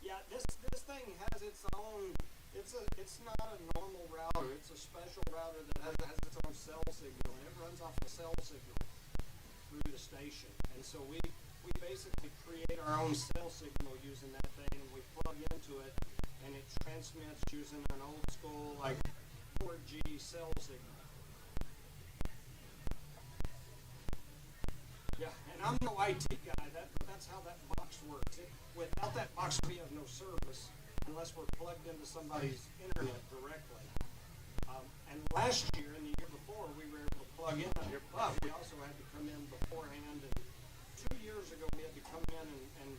Yeah, this thing has its own. It's not a normal router. It's a special router that has its own cell signal, and it runs off a cell signal through the station. And so we basically create our own cell signal using that thing, and we plug into it, and it transmits using an old school like 4G cell signal. Yeah, and I'm no IT guy. That's how that box works. Without that box, we have no service unless we're plugged into somebody's internet directly. And last year and the year before, we were able to plug in here, but we also had to come in beforehand. And 2 years ago, we had to come in and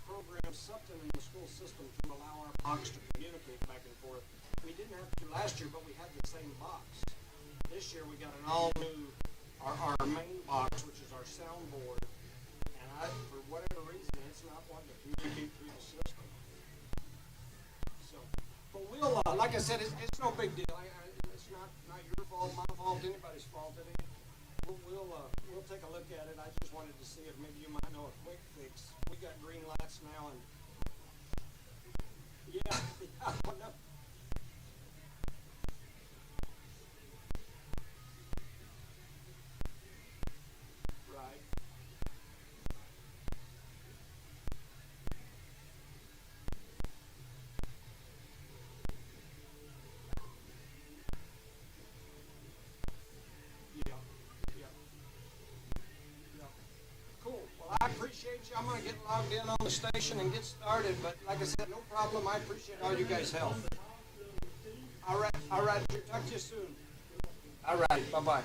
program something in the school system to allow our box to communicate back and forth. We didn't have to last year, but we had the same box. This year, we got an all-new, our main box, which is our soundboard. And for whatever reason, it's not wanting to communicate through the system. So, but we'll, like I said, it's no big deal. It's not your fault, my fault, anybody's fault. We'll take a look at it. I just wanted to see if maybe you might know a quick fix. We got green lights now, and yeah, I don't know. Right. I appreciate you. I'm going to get logged in on the station and get started, but like I said, no problem. I appreciate all you guys' help. All right. Talk to you soon. All right. Bye-bye.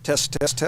Test. Test.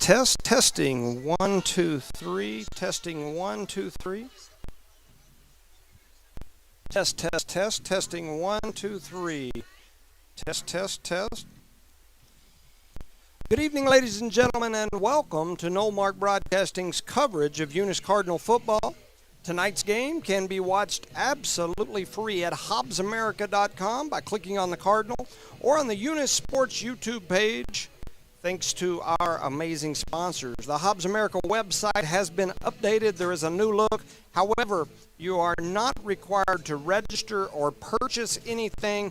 Test. Testing 1, 2, 3. Testing 1, 2, 3. Test. Testing 1, 2, 3. Test. Good evening, ladies and gentlemen, and welcome to Knowmark Broadcasting's coverage of Eunice Cardinal football. Tonight's game can be watched absolutely free at HobbsAmerica.com by clicking on the Cardinal or on the Eunice Sports YouTube page. Thanks to our amazing sponsors. The Hobbs America website has been updated. There is a new look. However, you are not required to register or purchase anything.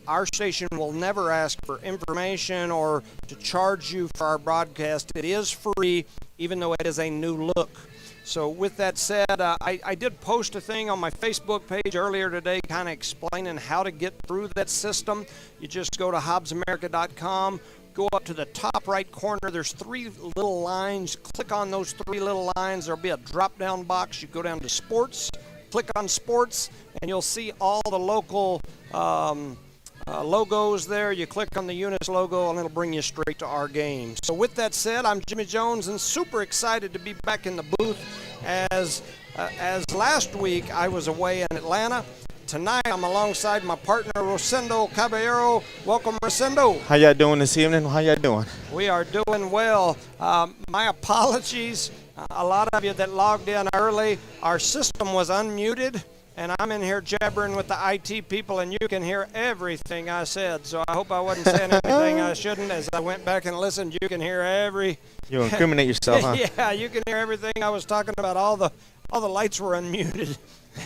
Our station will never ask for information or to charge you for our broadcast. It is free, even though it is a new look. So with that said, I did post a thing on my Facebook page earlier today kind of explaining how to get through that system. You just go to HobbsAmerica.com. Go up to the top right corner. There's 3 little lines. Click on those 3 little lines. There'll be a drop-down box. You go down to Sports, click on Sports, and you'll see all the local logos there. You click on the Eunice logo, and it'll bring you straight to our game. So with that said, I'm Jimmy Jones, and super excited to be back in the booth. As last week I was away in Atlanta. Tonight, I'm alongside my partner, Rosendo Caballero. Welcome, Rosendo. How y'all doing this evening? How y'all doing? We are doing well. My apologies. A lot of you that logged in early, our system was unmuted, and I'm in here jabbering with the IT people, and you can hear everything I said. So I hope I wasn't saying anything I shouldn't. As I went back and listened, you can hear every... You incriminate yourself, huh? Yeah, you can hear everything I was talking about, all all the lights were unmuted.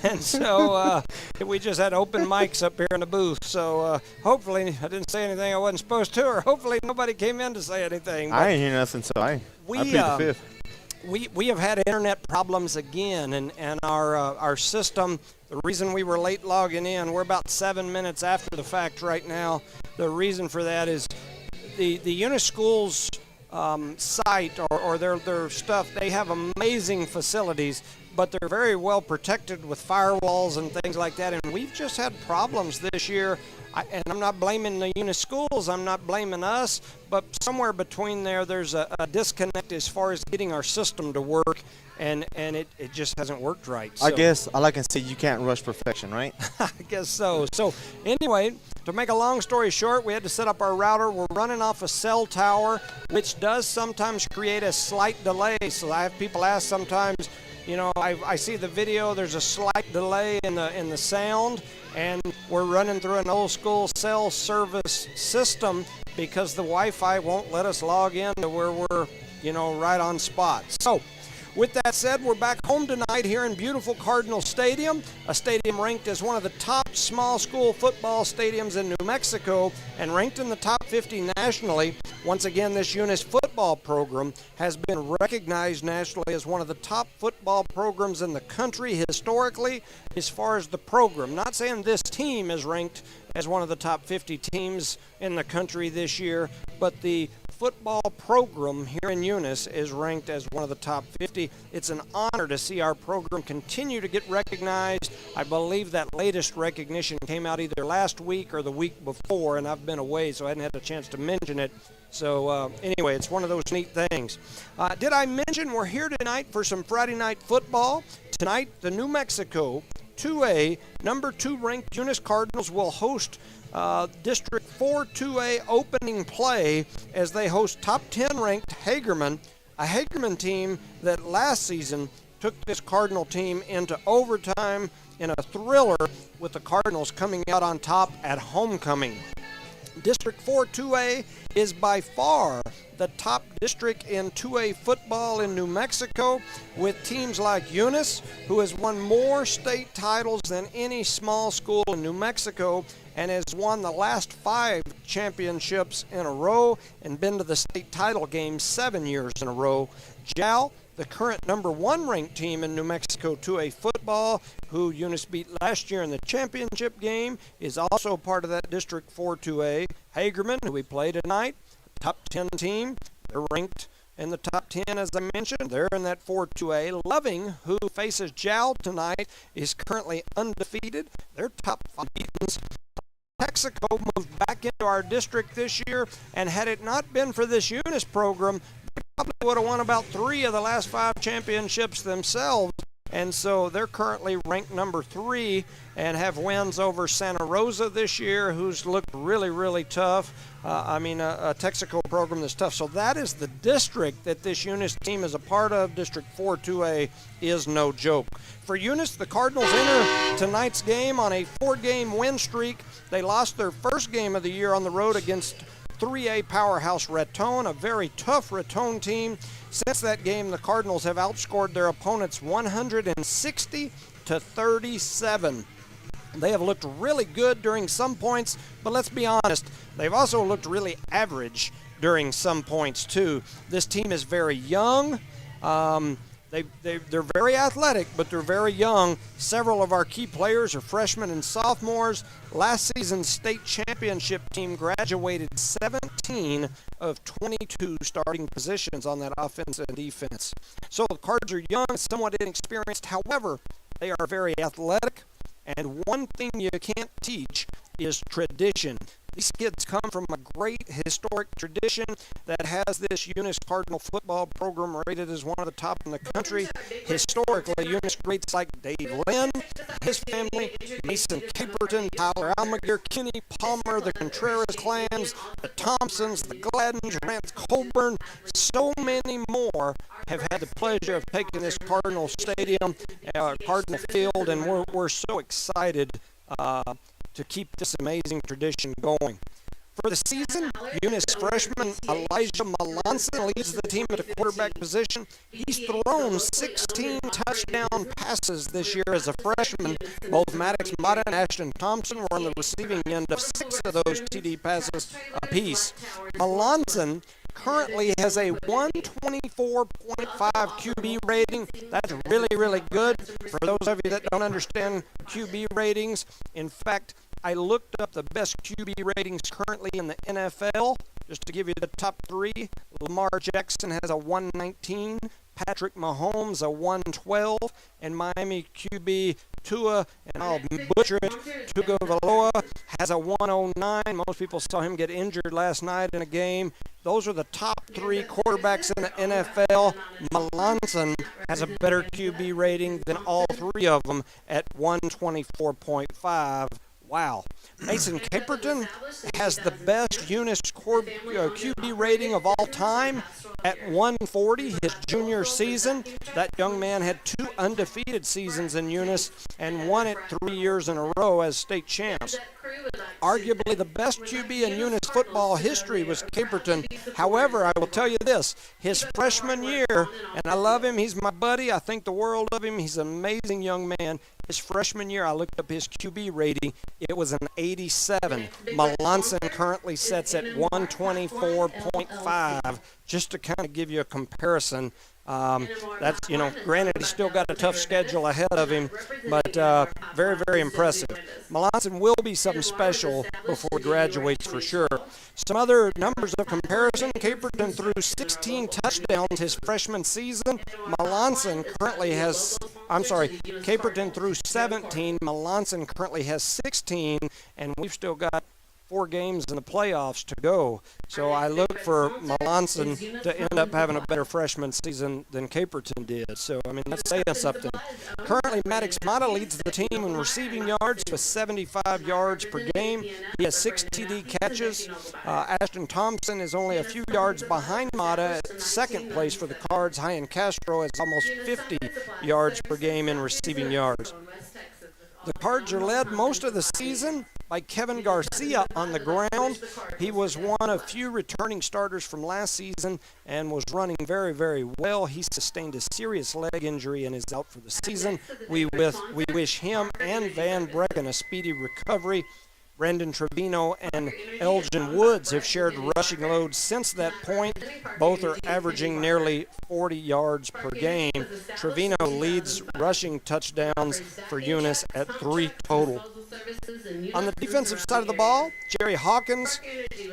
And so we just had open mics up here in the booth. So hopefully I didn't say anything I wasn't supposed to, or hopefully nobody came in to say anything. I ain't hear nothing, so I plead the fifth. We have had internet problems again, and our system, the reason we were late logging in, we're about 7 minutes after the fact right now. The reason for that is the Eunice Schools site or their stuff, they have amazing facilities, but they're very well protected with firewalls and things like that, and we've just had problems this year. And I'm not blaming the Eunice Schools, I'm not blaming us, but somewhere between there's a disconnect as far as getting our system to work, and it just hasn't worked right. So. I guess all I can say, you can't rush perfection, right? I guess so. So anyway, to make a long story short, we had to set up our router. We're running off a cell tower, which does sometimes create a slight delay. So I have people ask sometimes, you know, I see the video, there's a slight delay in the sound, and we're running through an old school cell service system because the Wi-Fi won't let us log in to where we're, you know, right on spot. So with that said, we're back home tonight here in beautiful Cardinal Stadium, a stadium ranked as one of the top small school football stadiums in New Mexico and ranked in the top 50 nationally. Once again, this Eunice football program has been recognized nationally as one of the top football programs in the country historically as far as the program. Not saying this team is ranked as one of the top 50 teams in the country this year, but the football program here in Eunice is ranked as one of the top 50. It's an honor to see our program continue to get recognized. I believe that latest recognition came out either last week or the week before, and I've been away, so I hadn't had a chance to mention it. So anyway, it's one of those neat things. Did I mention we're here tonight for some Friday night football? Tonight, the New Mexico 2A number 2 ranked Eunice Cardinals will host District 4 2A opening play as they host top 10 ranked Hagerman, a Hagerman team that last season took this Cardinal team into overtime in a thriller with the Cardinals coming out on top at homecoming. District 4 2A is by far the top district in 2A football in New Mexico, with teams like Eunice, who has won more state titles than any small school in New Mexico and has won the last 5 championships in a row and been to the state title game 7 years in a row. JAL, the current number 1 ranked team in New Mexico 2A football, who Eunice beat last year in the championship game, is also part of that District 4 2A. Hagerman, who we play tonight, top 10 team. They're ranked in the top 10, as I mentioned. They're in that 4 2A. Loving, who faces JAL tonight, is currently undefeated. They're top 5 beatings. Texaco moved back into our district this year, and had it not been for this Eunice program, they probably would have won about 3 of the last 5 championships themselves. And so they're currently ranked number 3 and have wins over Santa Rosa this year, who's looked really, really tough. A Texaco program that's tough. So that is the district that this Eunice team is a part of. District 4 2A is no joke. For Eunice, the Cardinals enter tonight's game on a 4-game win streak. They lost their first game of the year on the road against 3A powerhouse Raton, a very tough Raton team. Since that game, the Cardinals have outscored their opponents 160 to 37. They have looked really good during some points, but let's be honest, they've also looked really average during some points too. This team is very young. They're very athletic, but they're very young. Several of our key players are freshmen and sophomores. Last season's state championship team graduated 17 of 22 starting positions on that offense and defense. So the Cards are young, somewhat inexperienced. However, they are very athletic, and one thing you can't teach is tradition. These kids come from a great historic tradition that has this Eunice Cardinal football program rated as one of the top in the country. Historically, Eunice greats like Dave Lynn, his family, Mason Caperton, Tyler Almaguer, Kenny Palmer, the Contreras clans, the Thompsons, the Gladdens, Rance Colburn, so many more have had the pleasure of taking this Cardinal Stadium, Cardinal Field, and we're so excited to keep this amazing tradition going. For the season, Eunice freshman Elijah Melanson leads the team at the quarterback position. He's thrown 16 touchdown passes this year as a freshman. Both Maddox Mata and Ashton Thompson were on the receiving end of 6 of those TD passes apiece. Melanson currently has a 124.5 QB rating. That's really, really good. For those of you that don't understand QB ratings, in fact, I looked up the best QB ratings currently in the NFL, just to give you the top 3. Lamar Jackson has a 119, Patrick Mahomes a 112, and Miami QB Tua, and I'll butcher it, Tagovailoa has a 109. Most people saw him get injured last night in a game. Those are the top 3 quarterbacks in the NFL. Melanson has a better QB rating than all 3 of them at 124.5. Wow. Mason Caperton has the best Eunice QB rating of all time at 140, his junior season. That young man had 2 undefeated seasons in Eunice and won it 3 years in a row as state champs. Arguably the best QB in Eunice football history was Caperton. However, I will tell you this, his freshman year, and I love him, he's my buddy, I think the world of him, he's an amazing young man. His freshman year, I looked up his QB rating, it was an 87. Melanson currently sets at 124.5, just to kind of give you a comparison. That's, granted he's still got a tough schedule ahead of him, but very, very impressive. Melanson will be something special before he graduates for sure. Some other numbers of comparison, Caperton threw 16 touchdowns his freshman season. Caperton threw 17. Melanson currently has 16, and we've still got 4 games in the playoffs to go. So I look for Melanson to end up having a better freshman season than Caperton did. So, that's saying something. Currently, Maddox Mata leads the team in receiving yards with 75 yards per game. He has 6 TD catches. Ashton Thompson is only a few yards behind Mata at second place for the Cards. Hyan Castro has almost 50 yards per game in receiving yards. The Cards are led most of the season by Kevin Garcia on the ground. He was one of few returning starters from last season and was running very, very well. He sustained a serious leg injury and is out for the season. We wish him and Van Brecken a speedy recovery. Brendan Trevino and Elgin Woods have shared rushing loads since that point. Both are averaging nearly 40 yards per game. Trevino leads rushing touchdowns for Eunice at 3 total. On the defensive side of the ball, Jerry Hawkins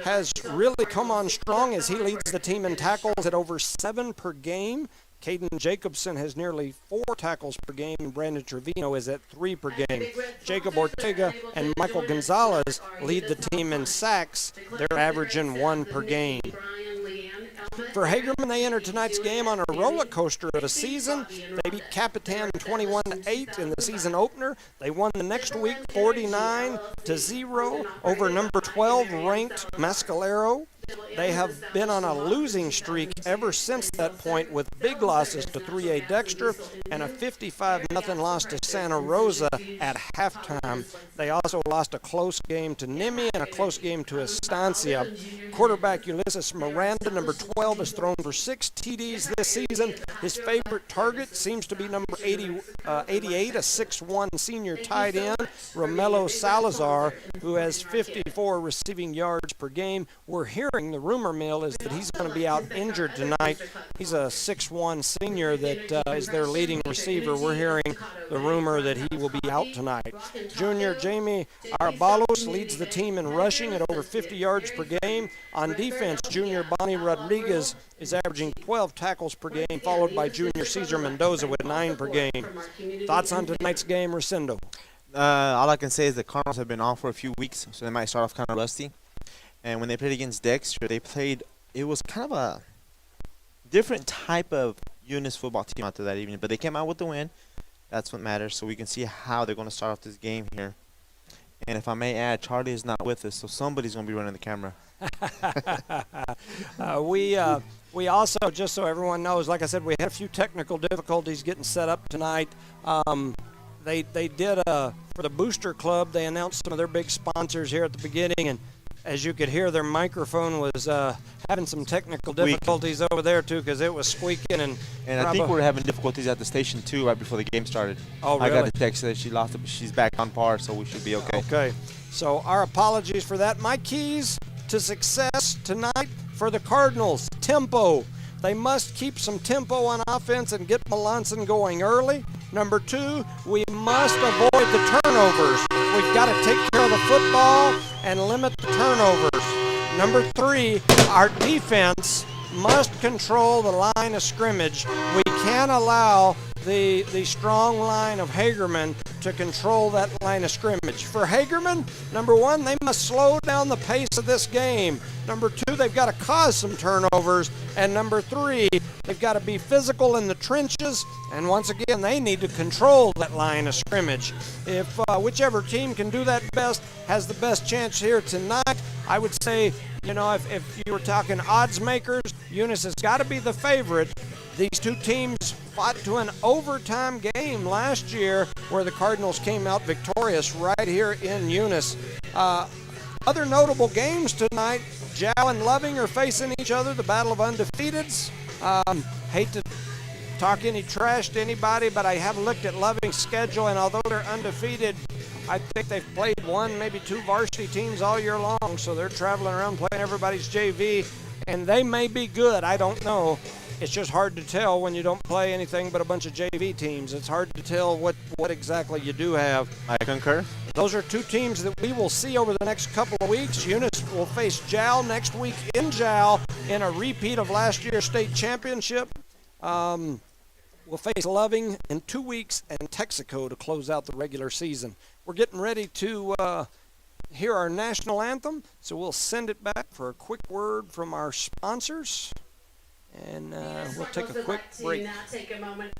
has really come on strong as he leads the team in tackles at over 7 per game. Caden Jacobson has nearly 4 tackles per game, and Brandon Trevino is at 3 per game. Jacob Ortega and Michael Gonzalez lead the team in sacks. They're averaging 1 per game. For Hagerman, they enter tonight's game on a roller coaster of a season. They beat Capitan 21-8 in the season opener. They won the next week 49-0 over number 12 ranked Mescalero. They have been on a losing streak ever since that point with big losses to 3A Dexter and a 55-0 loss to Santa Rosa at halftime. They also lost a close game to Nimi and a close game to Estancia. Quarterback Ulysses Miranda, number 12, has thrown for 6 TDs this season. His favorite target seems to be number 88, a 6'1 senior tight end, Romello Salazar, who has 54 receiving yards per game. We're hearing the rumor mill is that he's going to be out injured tonight. He's a 6'1 senior that is their leading receiver. We're hearing the rumor that he will be out tonight. Junior Jamie Arabalos leads the team in rushing at over 50 yards per game. On defense, junior Bonnie Rodriguez is averaging 12 tackles per game, followed by junior Cesar Mendoza with 9 per game. Thoughts on tonight's game, Rosendo? All I can say is the Cardinals have been off for a few weeks, so they might start off kind of rusty. And when they played against Dexter, it was kind of a different type of Eunice football team out there that evening. But they came out with the win. That's what matters. So we can see how they're going to start off this game here. And if I may add, Charlie is not with us, so somebody's going to be running the camera. We also, just so everyone knows, like I said, we had a few technical difficulties getting set up tonight. They did, for the Booster Club, they announced some of their big sponsors here at the beginning, and As you could hear, their microphone was having some technical difficulties over there, too, because it was squeaking. And I think we're having difficulties at the station, too, right before the game started. Oh, really? I got a text that she lost it, but she's back on par, so we should be okay. Okay. So our apologies for that. My keys to success tonight for the Cardinals, tempo. They must keep some tempo on offense and get Melanson going early. Number 2, we must avoid the turnovers. We've got to take care of the football and limit the turnovers. Number 3, our defense must control the line of scrimmage. We can't allow the strong line of Hagerman to control that line of scrimmage. For Hagerman, number 1, they must slow down the pace of this game. Number 2, they've got to cause some turnovers. And number 3, they've got to be physical in the trenches. And once again, they need to control that line of scrimmage. If whichever team can do that best has the best chance here tonight, I would say, you know, if you were talking odds makers, Eunice has got to be the favorite. These two teams fought to an overtime game last year where the Cardinals came out victorious right here in Eunice. Other notable games tonight, Jow and Loving are facing each other, the battle of undefeateds. Hate to talk any trash to anybody, but I have looked at Loving's schedule, and although they're undefeated, I think they've played 1, maybe 2 varsity teams all year long, so they're traveling around playing everybody's JV, and they may be good. I don't know. It's just hard to tell when you don't play anything but a bunch of JV teams. It's hard to tell what exactly you do have. I concur. Those are 2 teams that we will see over the next couple of weeks. Eunice will face Jow next week in Jow in a repeat of last year's state championship. We'll face Loving in 2 weeks and Texaco to close out the regular season. We're getting ready to hear our national anthem, so we'll send it back for a quick word from our sponsors. And we'll take a quick break. Now take a moment.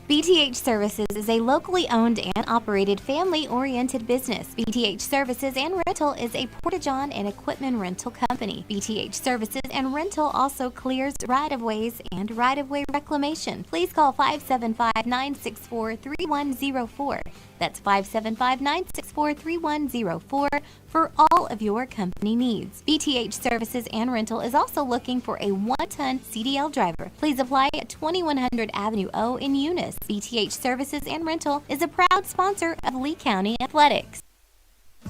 BTH Services is a locally owned and operated family-oriented business. BTH Services and Rental is a Porta-John and equipment rental company. BTH Services and Rental also clears right-of-ways and right-of-way reclamation. Please call 575-964-3104. That's 575-964-3104 for all of your company needs. BTH Services and Rental is also looking for a 1-ton CDL driver. Please apply at 2100 Avenue O in Eunice. BTH Services and Rental is a proud sponsor of Lee County Athletics.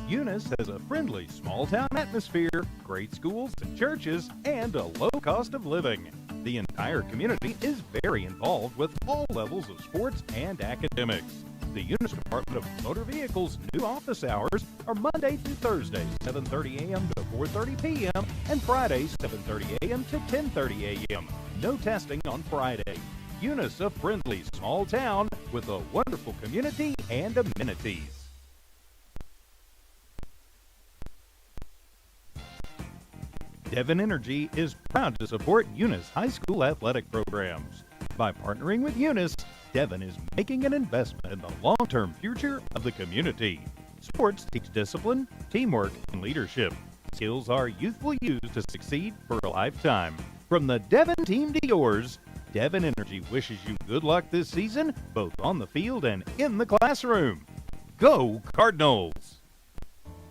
Eunice has a friendly small-town atmosphere, great schools and churches, and a low cost of living. The entire community is very involved with all levels of sports and academics. The Eunice Department of Motor Vehicles' new office hours are Monday through Thursday, 7:30 a.m. to 4:30 p.m., and Fridays, 7:30 a.m. to 10:30 a.m. No testing on Friday. Eunice, a friendly small town with a wonderful community and amenities. Devon Energy is proud to support Eunice High School athletic programs. By partnering with Eunice, Devon is making an investment in the long-term future of the community. Sports teach discipline, teamwork, and leadership. Skills our youth will use to succeed for a lifetime. From the Devon team to yours, Devon Energy wishes you good luck this season, both on the field and in the classroom. Go Cardinals!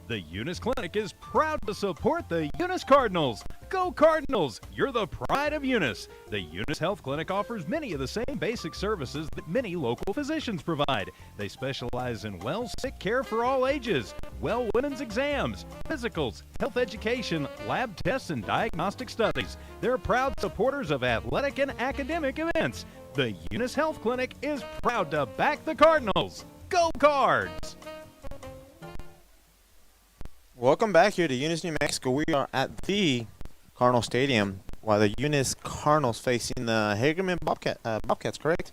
The Eunice Clinic is proud to support the Eunice Cardinals. Go Cardinals! You're the pride of Eunice. The Eunice Health Clinic offers many of the same basic services that many local physicians provide. They specialize in sick care for all ages, women's exams, physicals, health education, lab tests, and diagnostic studies. They're proud supporters of athletic and academic events. The Eunice Health Clinic is proud to back the Cardinals. Go Cards! Welcome back here to Eunice, New Mexico. We are at the Cardinal Stadium while the Eunice Cardinals facing the Hagerman Bobcats, correct?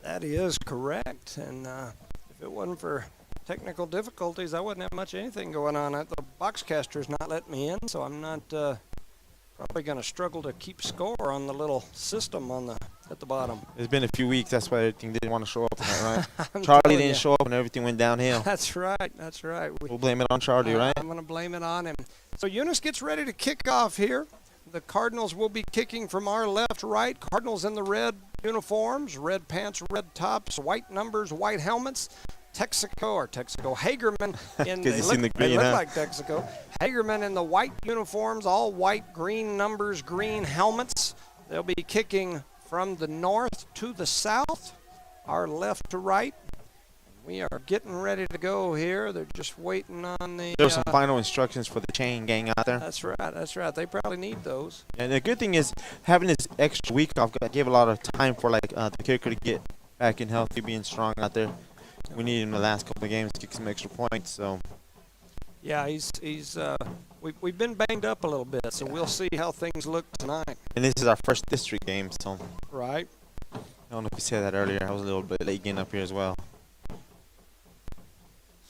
That is correct. And if it wasn't for technical difficulties, I wouldn't have much anything going on. The boxcaster's not letting me in, so I'm not probably going to struggle to keep score on the little system at the bottom. It's been a few weeks. That's why everything didn't want to show up tonight, right? Charlie didn't show up and everything went downhill. That's right. We'll blame it on Charlie, right? I'm going to blame it on him. So Eunice gets ready to kick off here. The Cardinals will be kicking from our left, right. Cardinals in the red uniforms, red pants, red tops, white numbers, white helmets. Hagerman in 'Cause you seen the they green, look huh? like Texaco. Hagerman in the white uniforms, all white, green numbers, green helmets. They'll be kicking from the north to the south, our left to right. We are getting ready to go here. They're just waiting on the. There's some final instructions for the chain gang out there. That's right. That's right. They probably need those. And the good thing is having this extra week off gave a lot of time for the kicker to get back in healthy, being strong out there. We need him the last couple of games to get some extra points. So Yeah, we've been banged up a little bit, so we'll see how things look tonight. and this is our first district game. So Right. I don't know if you said that earlier. I was a little bit late getting up here as well.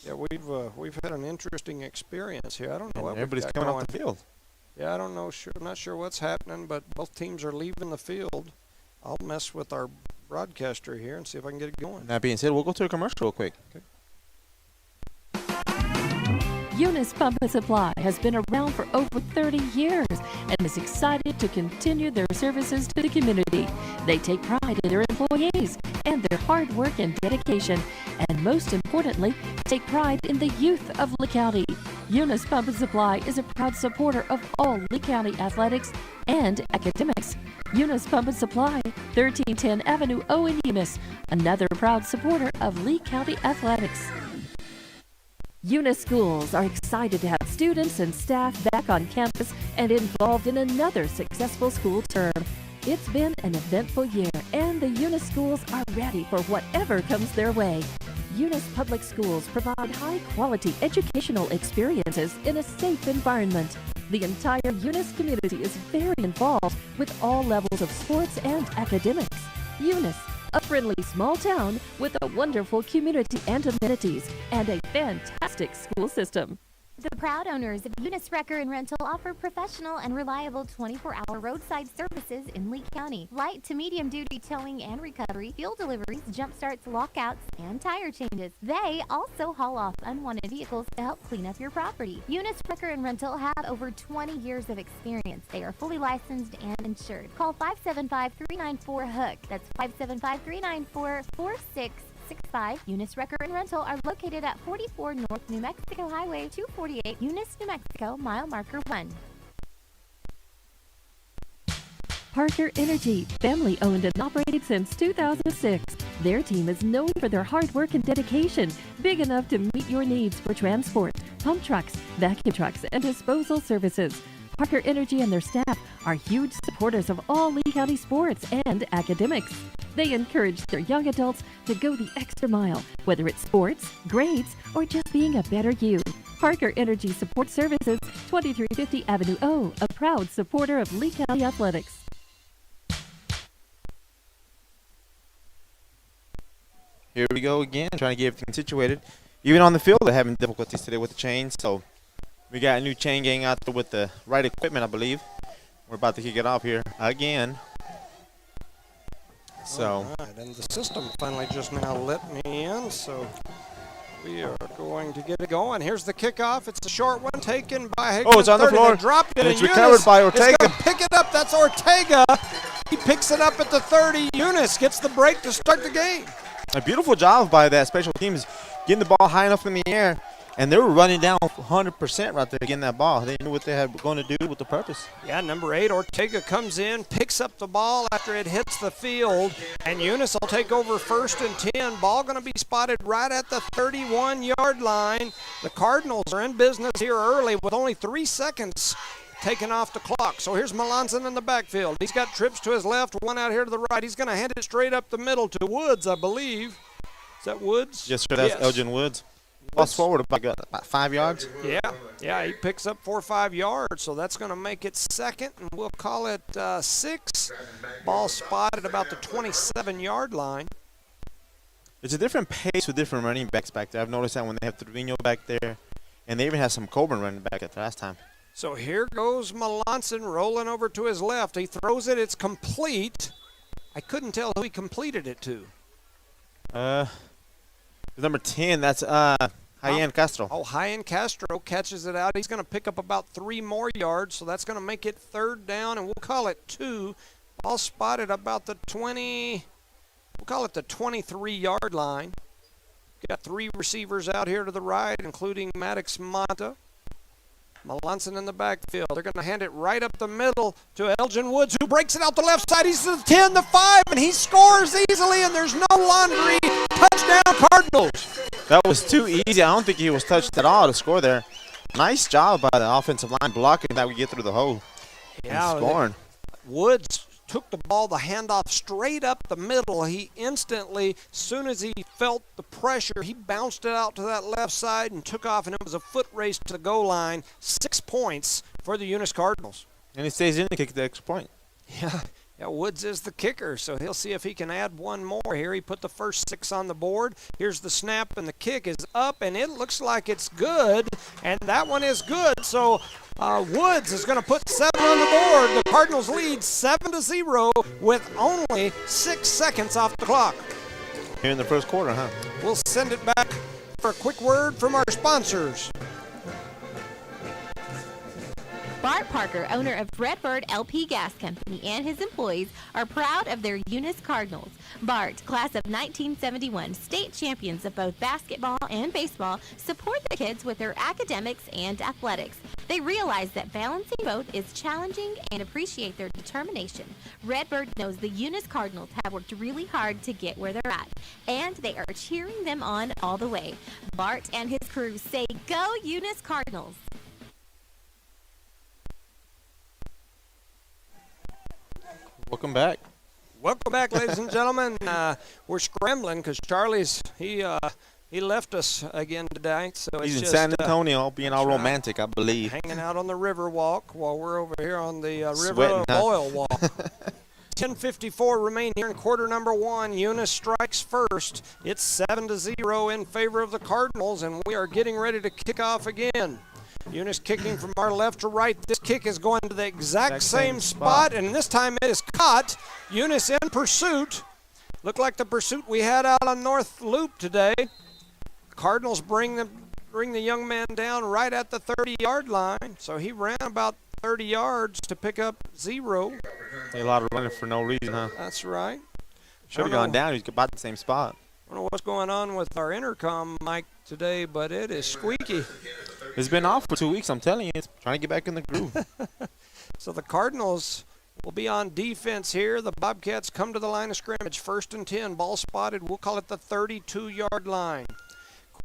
Yeah, we've had an interesting experience here. I don't know And what we've everybody's got coming going. off the field. Yeah, I don't know. I'm not sure what's happening, but both teams are leaving the field. I'll mess with our broadcaster here and see if I can get it going. That being said, we'll go to a commercial real quick. Eunice Pump and Supply has been around for over 30 years and is excited to continue their services to the community. They take pride in their employees and their hard work and dedication, and most importantly, take pride in the youth of Lee County. Eunice Pump and Supply is a proud supporter of all Lee County athletics and academics. Eunice Pump and Supply, 1310 Avenue O in Eunice, another proud supporter of Lee County athletics. Eunice schools are excited to have students and staff back on campus and involved in another successful school term. It's been an eventful year, and the Eunice schools are ready for whatever comes their way. Eunice Public Schools provide high-quality educational experiences in a safe environment. The entire Eunice community is very involved with all levels of sports and academics. Eunice, a friendly small town with a wonderful community and amenities, and a fantastic school system. The proud owners of Eunice Wrecker and Rental offer professional and reliable 24-hour roadside services in Lee County. Light to medium duty towing and recovery, fuel deliveries, jump starts, lockouts, and tire changes. They also haul off unwanted vehicles to help clean up your property. Eunice Wrecker and Rental have over 20 years of experience. They are fully licensed and insured. Call 575-394-HOOK. That's 575-394-4665. Eunice Wrecker and Rental are located at 44 North New Mexico Highway 248, Eunice, New Mexico, mile marker 1. Parker Energy, family owned and operated since 2006. Their team is known for their hard work and dedication, big enough to meet your needs for transport, pump trucks, vacuum trucks, and disposal services. Parker Energy and their staff are huge supporters of all Lee County sports and academics. They encourage their young adults to go the extra mile, whether it's sports, grades, or just being a better you. Parker Energy Support Services, 2350 Avenue O, a proud supporter of Lee County athletics. Here we go again, trying to get everything situated. Even on the field, they're having difficulties today with the chain. So we got a new chain gang out there with the right equipment, I believe. We're about to kick it off here again. So All right, and the system finally just now let me in, so we are going to get it going. Here's the kickoff. It's a short one taken by Hagerman. Oh, it's on the floor. Dropped it, And it's and recovered Eunice by is Ortega. gonna pick it up. That's Ortega. He picks it up at the 30. Eunice gets the break to start the game. a beautiful job by that special teams getting the ball high enough in the air. And they were running down 100% right there, getting that ball. They knew what they had going to do with the purpose. Yeah, number 8, Ortega comes in, picks up the ball after it hits the field, and Eunice will take over 1st and 10. Ball going to be spotted right at the 31-yard line. The Cardinals are in business here early with only 3 seconds taken off the clock. So here's Melanson in the backfield. He's got trips to his left, one out here to the right. He's going to hand it straight up the middle to Woods, I believe. Is that Woods? Yes, sir. That's Yes. Elgin Woods. Pass forward about 5 yards. Yeah, he picks up 4 or 5 yards, so that's going to make it 2nd, and we'll call it 6. Ball spotted about the 27-yard line. It's a different pace with different running backs back there. I've noticed that when they have Trevino back there, and they even have some Coburn running back at the last time. So here goes Melanson rolling over to his left. He throws it. It's complete. I couldn't tell who he completed it to. Number 10, that's Hyan Castro. Oh, Hyan Castro catches it out. He's going to pick up about 3 more yards, so that's going to make it 3rd down, and we'll call it 2. Ball spotted about the 20, we'll call it the 23-yard line. Got 3 receivers out here to the right, including Maddox Mata. Melanson in the backfield. They're going to hand it right up the middle to Elgin Woods, who breaks it out the left side. He's to the 10, the 5, and he scores easily, and there's no laundry. Touchdown, Cardinals. That was too easy. I don't think he was touched at all to score there. Nice job by the offensive line blocking that we get through the hole and scoring. Woods took the ball, the handoff straight up the middle. He instantly, soon as he felt the pressure, he bounced it out to that left side and took off, and it was a foot race to the goal line. 6 points for the Eunice Cardinals. And he stays in to kick the extra point. Yeah, Woods is the kicker, so he'll see if he can add one more here. He put the first 6 on the board. Here's the snap, and the kick is up, and it looks like it's good, and that one is good. So Woods is going to put 7 on the board. The Cardinals lead 7-0 with only 6 seconds off the clock. Here in the first quarter, huh? We'll send it back for a quick word from our sponsors. Bart Parker, owner of Redbird LP Gas Company, and his employees are proud of their Eunice Cardinals. Bart, class of 1971, state champions of both basketball and baseball, support the kids with their academics and athletics. They realize that balancing both is challenging and appreciate their determination. Redbird knows the Eunice Cardinals have worked really hard to get where they're at, and they are cheering them on all the way. Bart and his crew say, "Go Eunice Cardinals!" Welcome back. Welcome back, ladies and gentlemen. We're scrambling because Charlie's he left us again today. So He's it's in just, San Antonio, being all right. romantic, I believe. Hanging out on the river walk while we're over here on the river Sweating, huh? oil walk. 10:54 remain here in quarter number 1. Eunice strikes first. It's 7-0 in favor of the Cardinals, and we are getting ready to kick off again. Eunice kicking from our left to right. This kick is going to the exact same spot, and this time it is caught. Eunice in pursuit. Looked like the pursuit we had out on North Loop today. Cardinals bring the young man down right at the 30-yard line. So he ran about 30 yards to pick up 0. A lot of running for no reason, huh? That's right. Should have gone down. He's about the same spot. I don't know what's going on with our intercom mic today, but it is squeaky. It's been off for 2 weeks, I'm telling you. It's trying to get back in the groove. So the Cardinals will be on defense here. The Bobcats come to the line of scrimmage. 1st and 10, ball spotted. We'll call it the 32-yard line.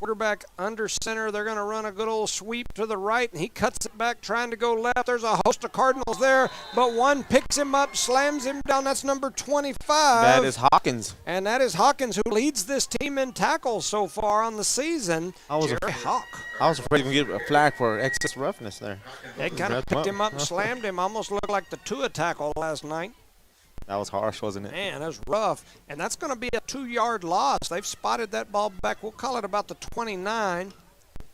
Quarterback under center. They're going to run a good old sweep to the right, and he cuts it back trying to go left. There's a host of Cardinals there, but one picks him up, slams him down. That's number 25. That is Hawkins. And that is Hawkins, who leads this team in tackles so far on the season. Jerry Hawk. I was afraid we would get a flag for excess roughness there. They kind of picked him up and slammed him. Almost looked like the Tua tackle last night. That was harsh, wasn't it? Man, that was rough. And that's going to be a 2-yard loss. They've spotted that ball back. We'll call it about the 29.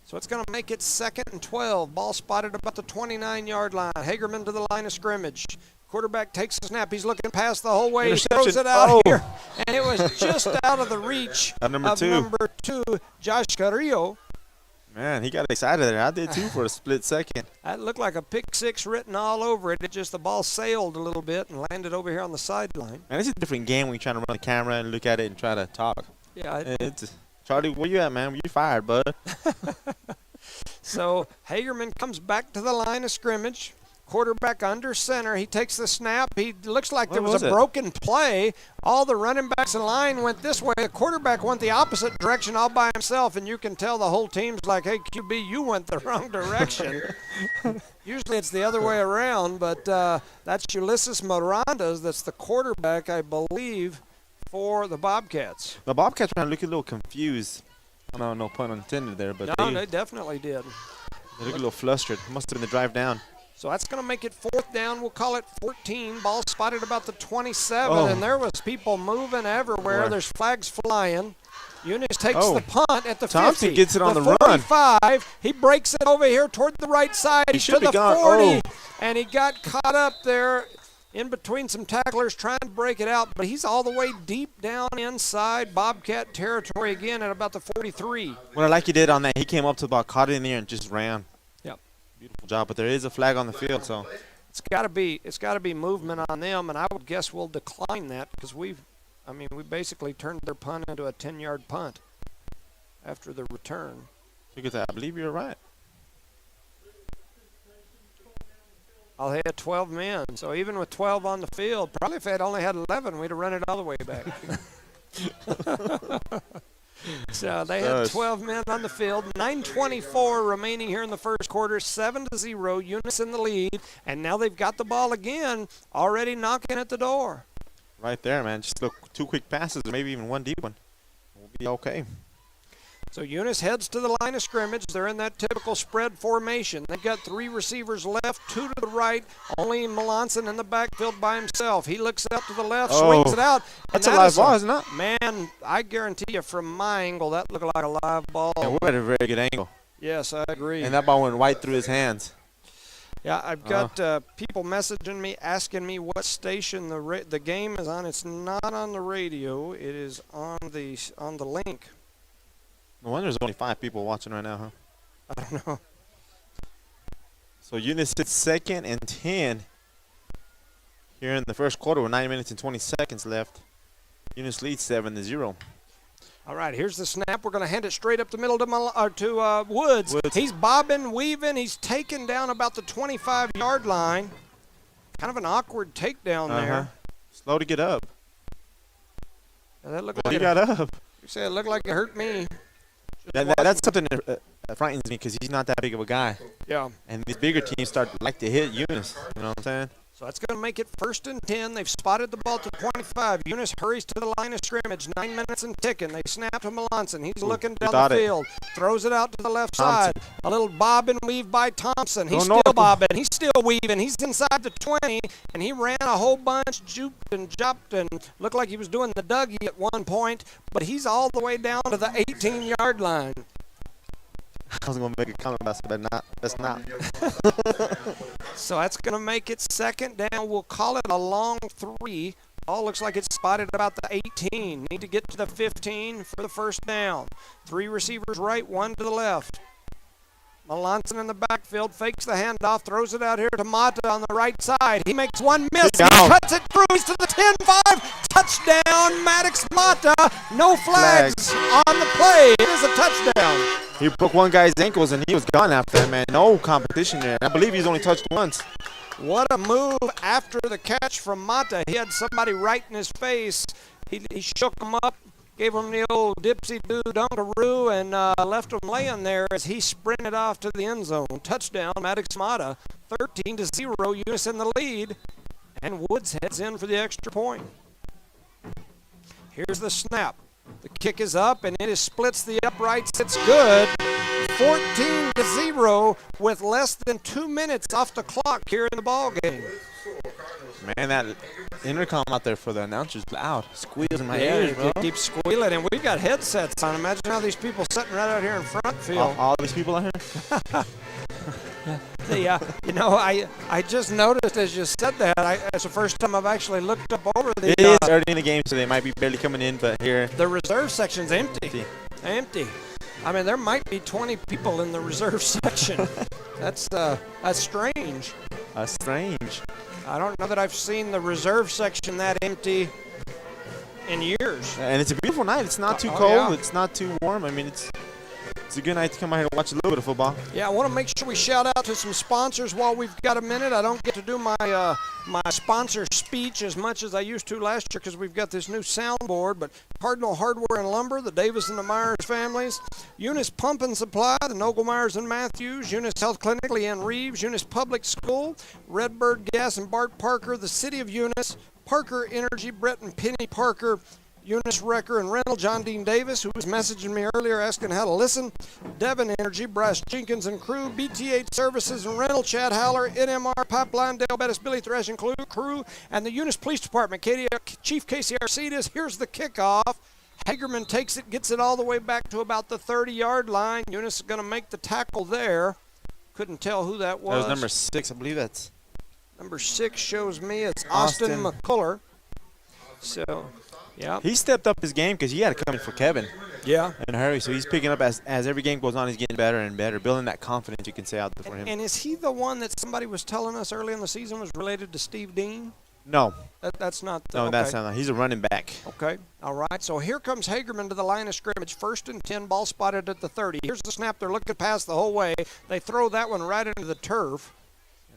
So it's going to make it 2nd and 12. Ball spotted about the 29-yard line. Hagerman to the line of scrimmage. Quarterback takes a snap. He's looking past the whole way. He throws it out here. And it was just out of the reach of number 2, Josh Carrillo. Man, he got excited there. I did too for a split second. That looked like a pick 6 written all over it. It just the ball sailed a little bit and landed over here on the sideline. Man, it's a different game when you're trying to run the camera and look at it and try to talk. Yeah. Charlie, where you at, man? You fired, bud. So Hagerman comes back to the line of scrimmage. Quarterback under center. He takes the snap. He looks like there was a broken play. All the running backs in line went this way. The quarterback went the opposite direction all by himself, and you can tell the whole team's like, hey, QB, you went the wrong direction. Usually it's the other way around, but that's Ulysses Miranda's. That's the quarterback, I believe, for the Bobcats. The Bobcats trying to look a little confused. I don't know, no pun intended there, but they definitely did. They look a little flustered. Must have been the drive down. So that's going to make it 4th down. We'll call it 14. Ball spotted about the 27, and there was people moving everywhere. There's flags flying. Eunice takes the punt at the 50. Thompson gets it on the 45. Run. He breaks it over here toward the right side to the 40, and he got caught up there in between some tacklers trying to break it out, but he's all the way deep down inside Bobcat territory again at about the 43. What I like he did on that, he came up to about, caught it in there and just ran. Beautiful job, but there is a flag on the field, so it's got to be movement on them, and I would guess we'll decline that because we basically turned their punt into a 10-yard punt. after the return. Because I believe you're right. Oh, they had 12 men. So even with 12 on the field, probably if they had only had 11, we'd have run it all the way back. So they had 12 men on the field. 9:24 remaining here in the first quarter. 7-0. Eunice in the lead. And now they've got the ball again, already knocking at the door. Right there, man. Just look, 2 quick passes, or maybe even 1 deep one. We'll be okay. So Eunice heads to the line of scrimmage. They're in that typical spread formation. They've got 3 receivers left, 2 to the right. Only Melanson in the backfield by himself. He looks out to the left, swings it out. That's a live ball, isn't it? Man, I guarantee you from my angle, that looked like a live ball. Yeah, we're at a very good angle. Yes, I agree. And that ball went right through his hands. Yeah, I've got people messaging me, asking me what station the game is on. It's not on the radio. It is on the link. No wonder there's only 5 people watching right now, huh? I don't know. So Eunice sits 2nd and 10 here in the first quarter with 9 minutes and 20 seconds left. Eunice leads 7-0. All right, here's the snap. We're going to hand it straight up the middle to Woods. He's bobbing, weaving. He's taken down about the 25-yard line. Kind of an awkward takedown there. Slow to get up. Now that looked But like he got up. You say it looked like it hurt me. That's something that frightens me because he's not that big of a guy. Yeah. And these bigger teams like to hit Eunice. You know what I'm saying? So that's going to make it 1st and 10. They've spotted the ball to 25. Eunice hurries to the line of scrimmage. 9 minutes and ticking. They snap to Melanson. He's looking down the field. Throws it out to the left side. A little bob and weave by Thompson. He's still bobbing. He's still weaving. He's inside the 20, and he ran a whole bunch, juked and jumped, and looked like he was doing the Dougie at one point, but he's all the way down to the 18-yard line. I was going to make a comment about that, but that's not. So that's going to make it 2nd down. We'll call it a long 3. All looks like it's spotted about the 18. Need to get to the 15 for the 1st down. 3 receivers right, 1 to the left. Melanson in the backfield, fakes the handoff, throws it out here to Mata on the right side. He makes one miss. He cuts it through. He's to the 10-5. Touchdown, Maddox Mata. No flags on the play. It is a touchdown. He broke one guy's ankles, and he was gone after that, man. No competition there. I believe he's only touched once. What a move after the catch from Mata. He had somebody right in his face. He shook him up, gave him the old dipsy-doo dunkaroo, and left him laying there as he sprinted off to the end zone. Touchdown, Maddox Mata. 13-0, Eunice in the lead. And Woods heads in for the extra point. Here's the snap. The kick is up, and it splits the uprights. It's good. 14-0 with less than 2 minutes off the clock here in the ball game. Man, that intercom out there for the announcers loud. Squeals in my ears, bro. They keep squealing, and we've got headsets on. Imagine how these people sitting right out here in front feel. All these people out here? You know, I just noticed as you said that, it's the first time I've actually looked up over the. It is early in the game, so they might be barely coming in, but here. The reserve section's empty. Empty. I mean, there might be 20 people in the reserve section. That's strange. Strange. I don't know that I've seen the reserve section that empty in years. And it's a beautiful night. It's not too cold. Yeah. It's not too warm. I mean, it's a good night to come out here and watch a little bit of football. Yeah, I want to make sure we shout out to some sponsors while we've got a minute. I don't get to do my my sponsor speech as much as I used to last year because we've got this new soundboard, but Cardinal Hardware and Lumber, the Davis and the Myers families, Eunice Pump and Supply, the Nogelmeyers and Matthews, Eunice Health Clinic, Leanne Reeves, Eunice Public School, Redbird Gas and Bart Parker, the City of Eunice, Parker Energy, Brett and Penny Parker, Eunice Wrecker and Rental, John Dean Davis, who was messaging me earlier asking how to listen, Devon Energy, Bryce Jenkins and crew, BT8 Services and Rental, Chad Howler, NMR, Pipeline, Dale Bettis, Billy Thresh and crew, and the Eunice Police Department, Chief Casey Arcides. Here's the kickoff. Hagerman takes it, gets it all the way back to about the 30-yard line. Eunice is going to make the tackle there. Couldn't tell who that was. That was number 6, I believe that's. Number 6 shows me it's Austin McCuller. So... yeah. He stepped up his game because he had to come in for Kevin. Yeah. In a hurry. So he's picking up as every game goes on. He's getting better and better, building that confidence, you can say, out there for him. And is he the one that somebody was telling us early in the season was related to Steve Dean? No. That's not. No, okay. that's not. He's a running back. Okay. All right. So here comes Hagerman to the line of scrimmage. 1st and 10, ball spotted at the 30. Here's the snap. They're looking past the whole way. They throw that one right into the turf.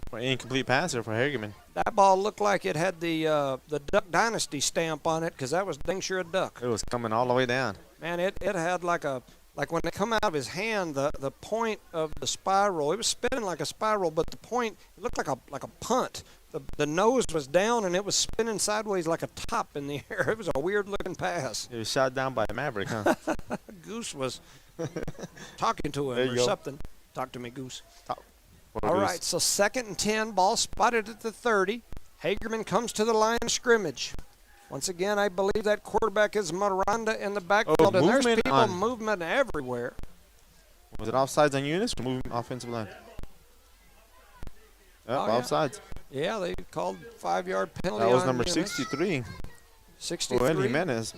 For an incomplete passer for Hagerman. That ball looked like it had the Duck Dynasty stamp on it because that was dang sure a duck. It was coming all the way down. Man, it had like when it come out of his hand, the point of the spiral, it was spinning like a spiral, but the point, it looked like a punt. The nose was down and it was spinning sideways like a top in the air. It was a weird looking pass. It was shot down by a Maverick, huh? Goose was talking to There him you or go. something. Talk to me, Goose. Poor All Goose. right, so 2nd and 10, ball spotted at the 30. Hagerman comes to the line of scrimmage. Once again, I believe that quarterback is Miranda in the backfield, and there's movement people movement everywhere. Was it offsides on Eunice or moving offensive line? Yep, Oh, yeah. offsides. Yeah, they called 5-yard penalty. That was on number Eunice. 63. 63. Joel Jimenez.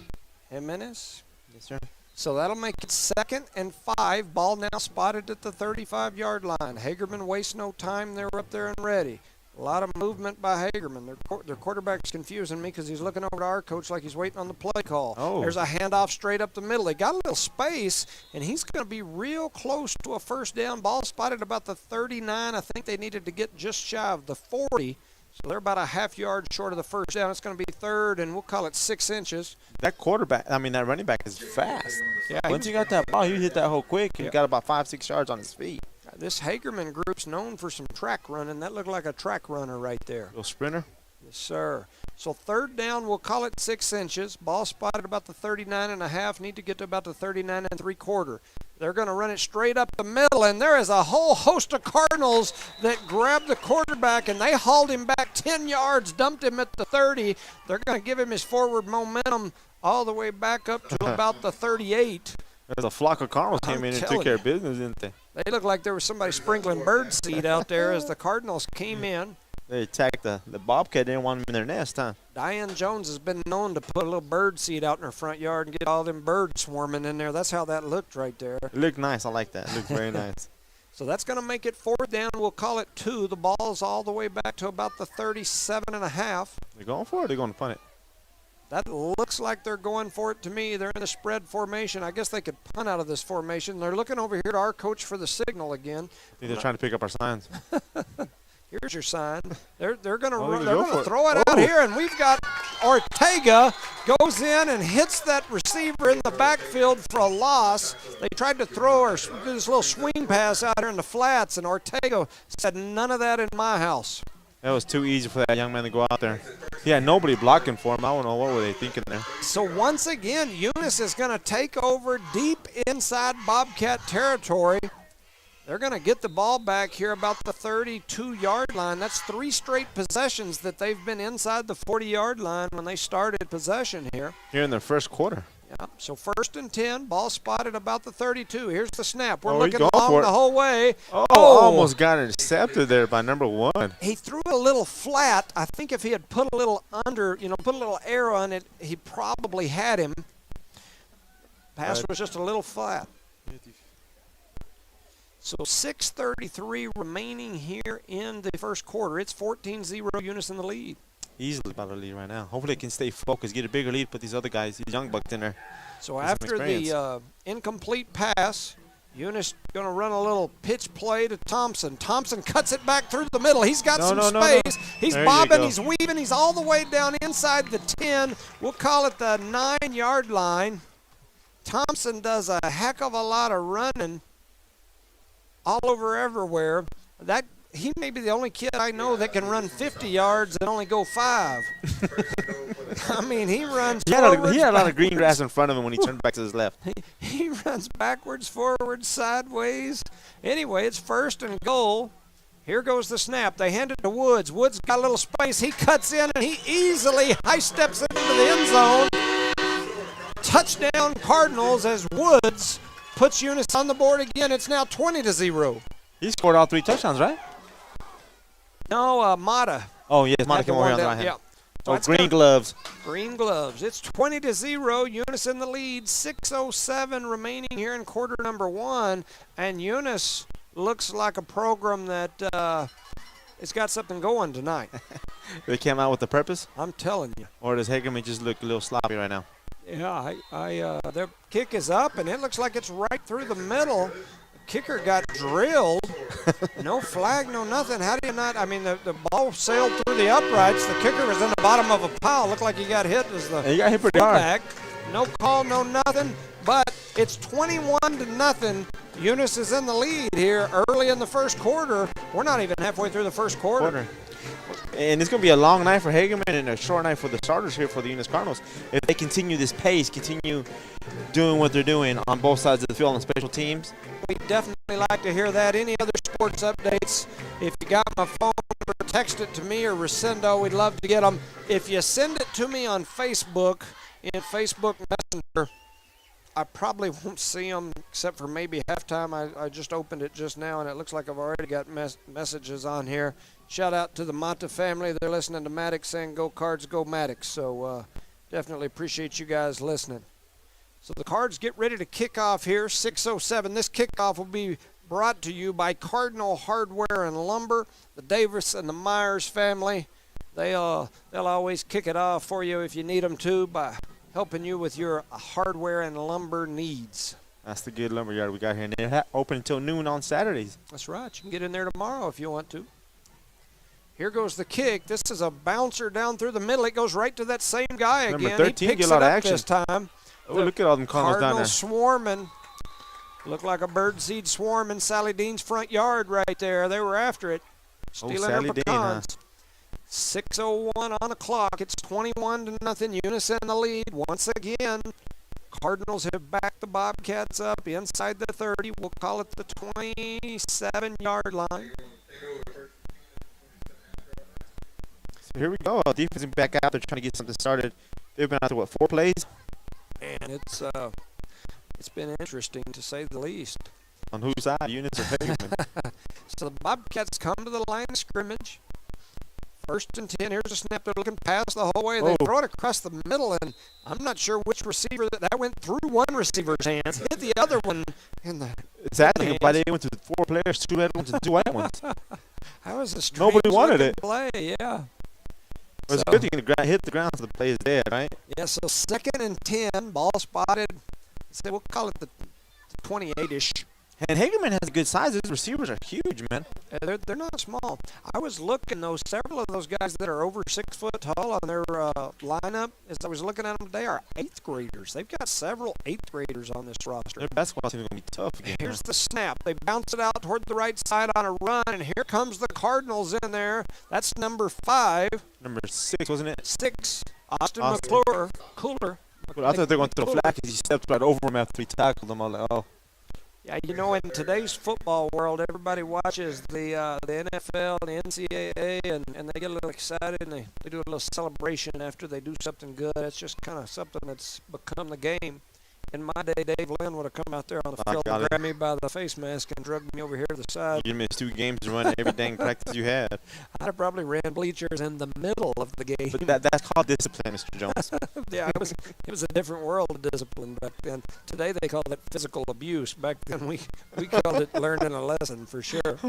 Jimenez. Yes, sir. So that'll make it 2nd and 5. Ball now spotted at the 35-yard line. Hagerman wastes no time. They're up there and ready. A lot of movement by Hagerman. Their quarterback's confusing me because he's looking over to our coach like he's waiting on the play call. Oh. There's a handoff straight up the middle. They got a little space, and he's going to be real close to a first down. Ball spotted about the 39. I think they needed to get just shy of the 40. So they're about a half yard short of the first down. It's going to be 3rd, and we'll call it 6 inches. That running back is fast. Yeah, Once he got that ball, he hit that hole quick and Yeah. got about 5-6 yards on his feet. This Hagerman group's known for some track running. That looked like a track runner right there. Little sprinter. Yes, sir. So 3rd down, we'll call it 6 inches. Ball spotted about the 39.5. Need to get to about the 39.75. They're going to run it straight up the middle, and there is a whole host of Cardinals that grabbed the quarterback, and they hauled him back 10 yards, dumped him at the 30. They're going to give him his forward momentum all the way back up to about the 38. There's a flock of Cardinals came in and telling took care you. of business, didn't they? They looked like there was somebody sprinkling bird seed out there as the Cardinals came in. They attacked the Bobcat. They didn't want him in their nest, huh? Diane Jones has been known to put a little bird seed out in her front yard and get all them birds swarming in there. That's how that looked right there. It looked nice. I like that. It looked very nice. So that's going to make it 4th down. We'll call it 2. The ball's all the way back to about the 37.5. They're going for it or they're going to punt it? That looks like they're going for it to me. They're in the spread formation. I guess they could punt out of this formation. They're looking over here to our coach for the signal again. I think they're trying to pick up our signs. Here's your sign. They're going to Oh, they're go going for to it. throw it out Oh. here, and we've got Ortega goes in and hits that receiver in the backfield for a loss. They tried to throw or do this little swing pass out here in the flats, and Ortega said, "None of that in my house." That was too easy for that young man to go out there. He had nobody blocking for him. I don't know what were they thinking there. So once again, Eunice is going to take over deep inside Bobcat territory. They're going to get the ball back here about the 32-yard line. That's 3 straight possessions that they've been inside the 40-yard line when they started possession here. Here in their first quarter. Yeah. So 1st and 10, ball spotted about the 32. Here's the snap. We're Oh, he's looking going long for it. the whole way. Oh, almost got intercepted there by number 1. He threw it a little flat. I think if he had put a little put a little air on it, he probably had him. Pass was just a little flat. So 6:33 remaining here in the first quarter. It's 14-0, Eunice in the lead. Easily about the lead right now. Hopefully they can stay focused, get a bigger lead, put these other guys, these young bucks in there. So Get some after the incomplete pass, Eunice going to run a little pitch play to Thompson. Thompson cuts it back through the middle. He's got some space. He's There you bobbing, go. he's weaving, he's all the way down inside the 10. We'll call it the 9-yard line. Thompson does a heck of a lot of running all over everywhere. He may be the only kid I know that can run 50 yards and only go 5. I mean, he runs He had a forwards, lot of green grass in front of him when he turned back to his left. he runs backwards, forwards, sideways. Anyway, it's 1st and goal. Here goes the snap. They hand it to Woods. Woods got a little space. He cuts in, and he easily high steps into the end zone. Touchdown Cardinals as Woods puts Eunice on the board again. It's now 20-0. He scored all 3 touchdowns, right? No, Mata. Oh, yes, Mata Had the came over one here on the down, right hand. yeah. So Oh, it's green gonna- gloves. Green gloves. It's 20-0. Eunice in the lead. 6:07 remaining here in quarter number 1. And Eunice looks like a program that it's got something going tonight. They came out with a purpose? I'm telling you. Or does Hagerman just look a little sloppy right now? Yeah, their kick is up, and it looks like it's right through the middle. The kicker got drilled. No flag, no nothing. How do you not? I mean, the ball sailed through the uprights. The kicker was in the bottom of a pile. Looked like he got hit as the He got hit pretty hard. No call, no nothing. But it's 21-0. Eunice is in the lead here early in the first quarter. We're not even halfway through the first quarter. And it's going to be a long night for Hagerman and a short night for the starters here for the Eunice Cardinals. If they continue this pace, continue doing what they're doing on both sides of the field on special teams. We definitely like to hear that. Any other sports updates, if you got my phone number, text it to me or Resendo. We'd love to get them. If you send it to me on Facebook, in Facebook Messenger, I probably won't see them except for maybe halftime. I just opened it just now, and it looks like I've already got messages on here. Shout out to the Mata family. They're listening to Maddox saying, "Go Cards, go Maddox." So definitely appreciate you guys listening. So the Cards get ready to kick off here, 6:07. This kickoff will be brought to you by Cardinal Hardware and Lumber, the Davis and the Myers family. They'll always kick it off for you if you need them to by helping you with your hardware and lumber needs. That's the good lumber yard we got here. And they're open until noon on Saturdays. That's right. You can get in there tomorrow if you want to. Here goes the kick. This is a bouncer down through the middle. It goes right to that same guy Number again. 13 he picks get a lot it of up action. this time. Oh, look at all them Cardinals down there. Swarming. Looked like a birdseed swarm in Sally Dean's front yard right there. They were after it. Stealing her Sally Dean, pecans. 6:01 on the clock. It's 21-0. Eunice in the lead once again. Cardinals have backed the Bobcats up inside the 30. We'll call it the 27-yard line. So here we go. Defense is back out. They're trying to get something started. They've been out there, 4 plays? And it's been interesting to say the least. On whose side? Eunice or Hagerman? So the Bobcats come to the line of scrimmage. 1st and 10. Here's a snap. They're looking past the whole way. They throw it across the middle, and I'm not sure which receiver that went through one receiver's hands, hit the other one in the. Exactly. Why they went to 4 players, 2 red ones and 2 white ones. That was a strange Nobody wanted it. play. Yeah. Well, it's a good thing to hit the ground so the play is dead, right? Yeah. So 2nd and 10. Ball spotted. So we'll call it the 28-ish. And Hagerman has good size. His receivers are huge, man. They're not small. I was looking, though, several of those guys that are over 6 foot tall on their lineup, as I was looking at them today, are 8th graders. They've got several 8th graders on this roster. Their basketball team is going to be tough again. Here's the snap. They bounce it out toward the right side on a run, and here comes the Cardinals in there. That's number 5. Number 6, wasn't it? 6, Austin McClure. Cooler. Well, I thought they were going to throw flag because he stepped right over him after he tackled him. I was like, oh. Yeah, you know, in today's football world, everybody watches the NFL and the NCAA, and they get a little excited, and they do a little celebration after they do something good. It's just kind of something that's become the game. In my day, Dave Lynn would have come out there on the field and grabbed me by the face mask and drugged me over here to the side. You missed 2 games to run every dang practice you had. I'd have probably ran bleachers in the middle of the game. But that's called discipline, Mr. Jones. Yeah, it was a different world of discipline back then. Today they call it physical abuse. Back then we called it learning a lesson for sure.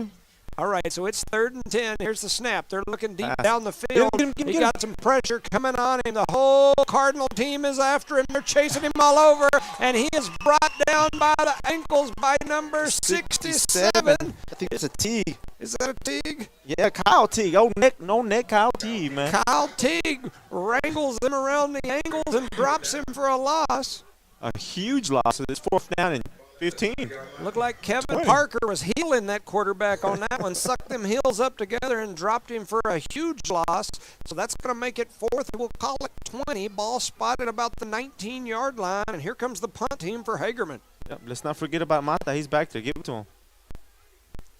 All right, so it's 3rd and 10. Here's the snap. They're looking deep down the field. He got some pressure coming on him. The whole Cardinal team is after him. They're chasing him all over, and he is brought down by the ankles by number 67. I think it's a Teague. Is that a Teague? Yeah, Kyle Teague. Oh, no neck Kyle Teague, man. Kyle Teague wrangles him around the ankles and drops him for a loss. A huge loss. So it's 4th down and 15. Looked like Kevin 20. Parker was healing that quarterback on that one, sucked them heels up together and dropped him for a huge loss. So that's going to make it 4th. We'll call it 20. Ball spotted about the 19-yard line, and here comes the punt team for Hagerman. Yep, let's not forget about Mata. He's back there. Give it to him.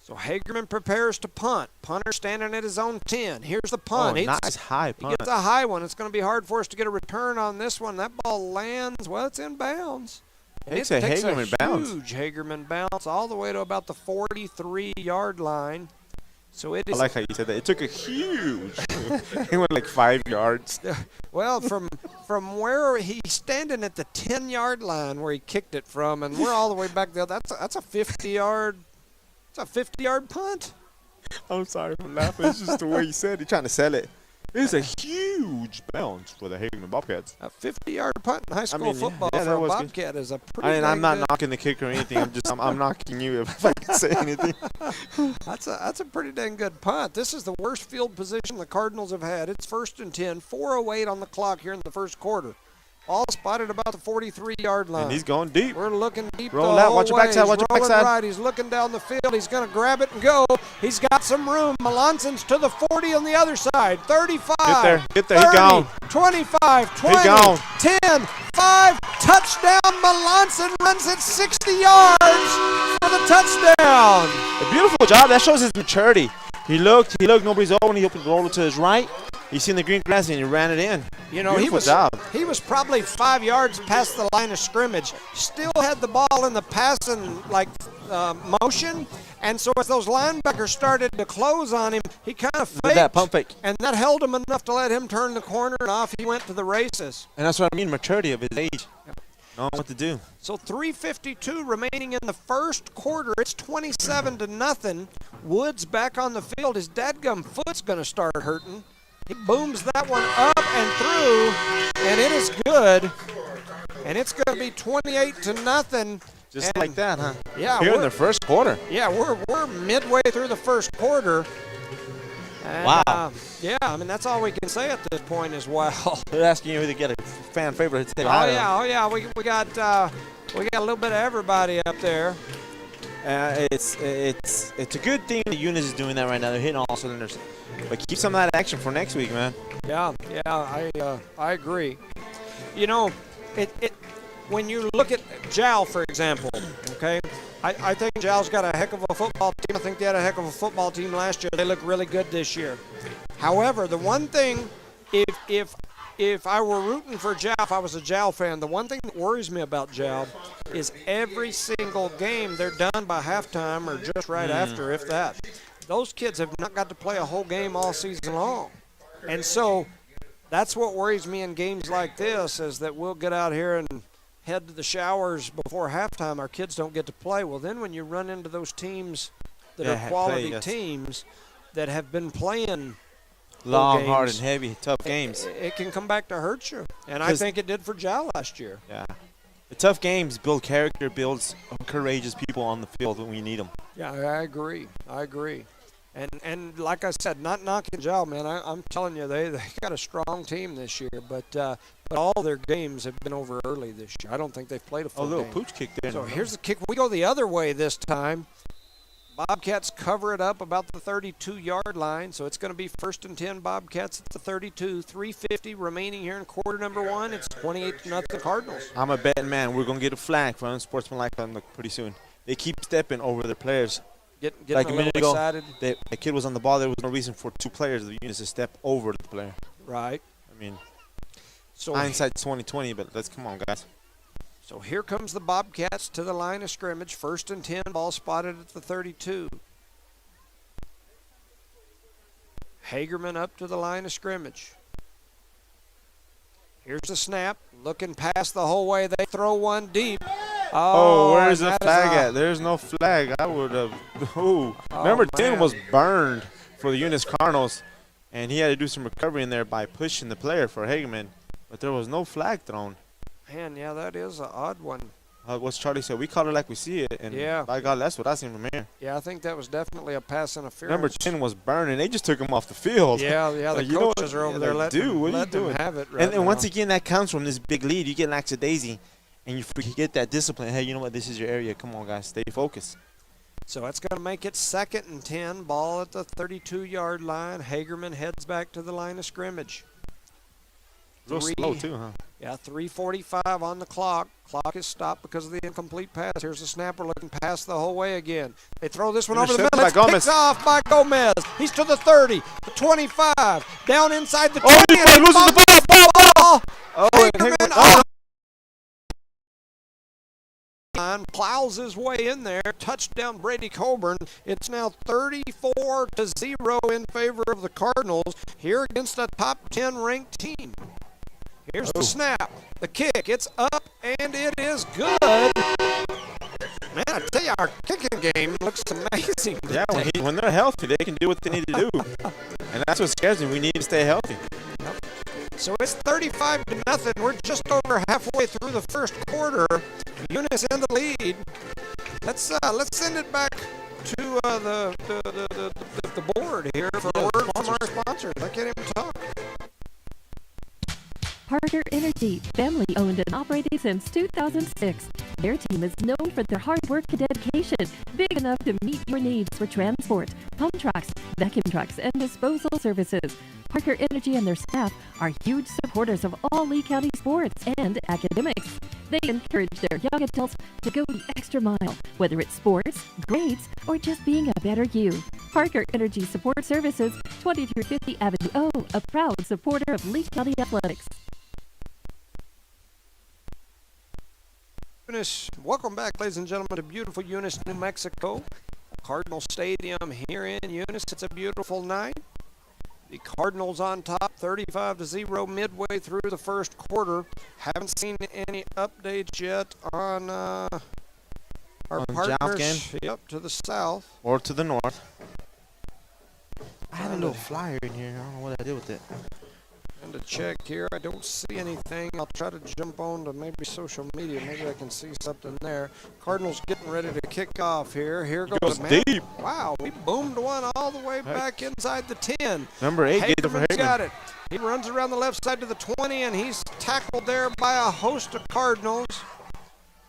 So Hagerman prepares to punt. Punter standing at his own 10. Here's the punt. Oh, nice high punt. He gets a high one. It's going to be hard for us to get a return on this one. That ball lands. Well, it's in bounds. It's It a takes Hagerman bounce. Huge Hagerman bounce all the way to about the 43-yard line. So it is. I like how you said that. It took a huge. It went like 5 yards. Well, from where he's standing at the 10-yard line where he kicked it from, and we're all the way back there. That's a 50-yard. It's a 50-yard punt. I'm sorry for laughing. It's just the way you said it. You're trying to sell it. It's a huge bounce for the Hagerman Bobcats. A 50-yard punt in high school football yeah, for that a was good. Bobcat is a pretty I'm not good. knocking the kicker or anything. I'm knocking you if I can say anything. That's a pretty dang good punt. This is the worst field position the Cardinals have had. It's 1st and 10, 4:08 on the clock here in the first quarter. All spotted about the 43-yard line. And he's going deep. We're looking deep. Roll the out. whole Watch your way. backside. He's Watch your rolling backside. right. He's looking down the field. He's going to grab it and go. He's got some room. Melanson's to the 40 on the other side. 35. Get there. 30, He gone. 25. 20. gone. 10. 5. Touchdown. Melanson runs it 60 yards for the touchdown. A beautiful job. That shows his maturity. He looked. Nobody's open. He opened the roller to his right. He seen the green grass and he ran it in. You know, Beautiful job. He was probably 5 yards past the line of scrimmage. Still had the ball in the passing motion, and so as those linebackers started to close on him, he kind of faked. That pump fake. And that held him enough to let him turn the corner, and off he went to the races. And that's what I mean, maturity of his age. Knowing what to do. So 3:52 remaining in the first quarter. It's 27-0. Woods back on the field. His dadgum foot's going to start hurting. He booms that one up and through, and it is good. And it's going to be 28-0. Just like that, huh? Yeah. Here in the first quarter. Yeah, we're midway through the first quarter. And, Wow. Yeah, I mean, that's all we can say at this point as well. They're asking you to get a fan favorite. Oh yeah. We got a little bit of everybody up there. It's a good thing that Eunice is doing that right now. They're hitting all cylinders. But keep some of that action for next week, man. Yeah, I agree. You know, when you look at Jal, for example, okay, I think Jal's got a heck of a football team. I think they had a heck of a football team last year. They look really good this year. However, the one thing, if I were rooting for Jal, if I was a Jal fan, the one thing that worries me about Jal is every single game they're done by halftime or just right after, if that. Those kids have not got to play a whole game all season long. And so that's what worries me in games like this, is that we'll get out here and head to the showers before halftime. Our kids don't get to play. Well, then when you run into those teams that are quality teams that have been playing long, games, hard, and heavy, tough games. It can come back to hurt you. And I think it did for Jal last year. Yeah. The tough games build character, builds courageous people on the field when we need them. Yeah, I agree. And like I said, not knocking Jal, man. I'm telling you, they got a strong team this year, but all their games have been over early this year. I don't think they've played a full game. little pooch kick there. So here's the kick. We go the other way this time. Bobcats cover it up about the 32-yard line, so it's going to be 1st and 10. Bobcats at the 32. 3:50 remaining here in quarter number one. It's 28-0 Cardinals. I'm a betting man. We're going to get a flag for unsportsmanlike conduct pretty soon. They keep stepping over their players. Getting like a a minute little ago, excited. the kid was on the ball. There was no reason for two players of the units to step over the player. Right. I mean, so hindsight's 20/20, but let's come on, guys. So here comes the Bobcats to the line of scrimmage. 1st and 10, ball spotted at the 32. Hagerman up to the line of scrimmage. Here's the snap. Looking past the whole way. They throw one deep. Oh, where's the flag at? There's no flag. I would have. Remember, Tim was burned for the Eunice Cardinals, and he had to do some recovery in there by pushing the player for Hagerman, but there was no flag thrown. Man, yeah, that is an odd one. What's Charlie said? We call it like we see it, and by God, that's what I seen from here. Yeah, I think that was definitely a pass interference. Remember, Tim was burning. They just took him off the field. Yeah, like, the coaches are over there letting them have it right and once again, that comes from this big lead. You get lackadaisy, and you forget that discipline. Hey, you know what? This is your area. Come on, guys. Stay focused. So it's going to make it 2nd and 10. Ball at the 32-yard line. Hagerman heads back to the line of scrimmage. Real slow, too, huh? Yeah, 3:45 on the clock. Clock is stopped because of the incomplete pass. Here's the snapper looking past the whole way again. They throw this one over the middle. It's picked off by Gomez. He's to the 30, the 25, down inside the 20. Oh, he loses the ball. Hagerman plows his way in there. Touchdown, Brady Coburn. It's now 34-0 in favor of the Cardinals here against a top 10 ranked team. Here's the snap, the kick. It's up and it is good. Man, I tell you, our kicking game looks amazing. Yeah, when they're healthy, they can do what they need to do. And that's what scares me. We need to stay healthy. So it's 35-0. We're just over halfway through the first quarter. Eunice in the lead. Let's send it back to the board here for a word from our sponsors. I can't even talk. Parker Energy, family owned and operated since 2006. Their team is known for their hard work and dedication, big enough to meet your needs for transport, pump trucks, vacuum trucks, and disposal services. Parker Energy and their staff are huge supporters of all Lee County sports and academics. They encourage their young adults to go the extra mile, whether it's sports, grades, or just being a better you. Parker Energy Support Services, 2350 Avenue O, a proud supporter of Lee County Athletics. Eunice, welcome back, ladies and gentlemen, to beautiful Eunice, New Mexico. Cardinal Stadium here in Eunice. It's a beautiful night. The Cardinals on top, 35-0 midway through the first quarter. Haven't seen any updates yet on our partners. Yep, to the south. Or to the north. I had a little flyer in here. I don't know what I did with it. And to check here, I don't see anything. I'll try to jump on to maybe social media. Maybe I can see something there. Cardinals getting ready to kick off here. Here goes man. Deep. Wow, we boomed one all the way back inside the 10. Number 8 gets it for Hagerman's Hagerman. got it. He runs around the left side to the 20, and he's tackled there by a host of Cardinals.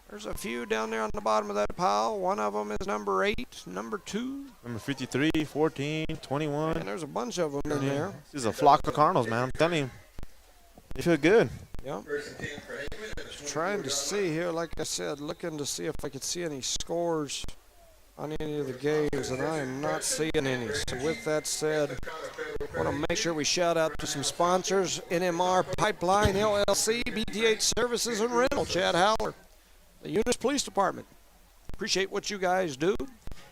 There's a few down there on the bottom of that pile. One of them is number 8, number 2. Number 53, 14, 21. And there's a bunch of them in there. This is a flock of Cardinals, man. I'm telling you. They feel good. Yep. Just trying to see here, like I said, looking to see if I could see any scores on any of the games, and I am not seeing any. So with that said, I want to make sure we shout out to some sponsors: NMR Pipeline, LLC, BTH Services and Rental, Chad Howler, the Eunice Police Department. Appreciate what you guys do.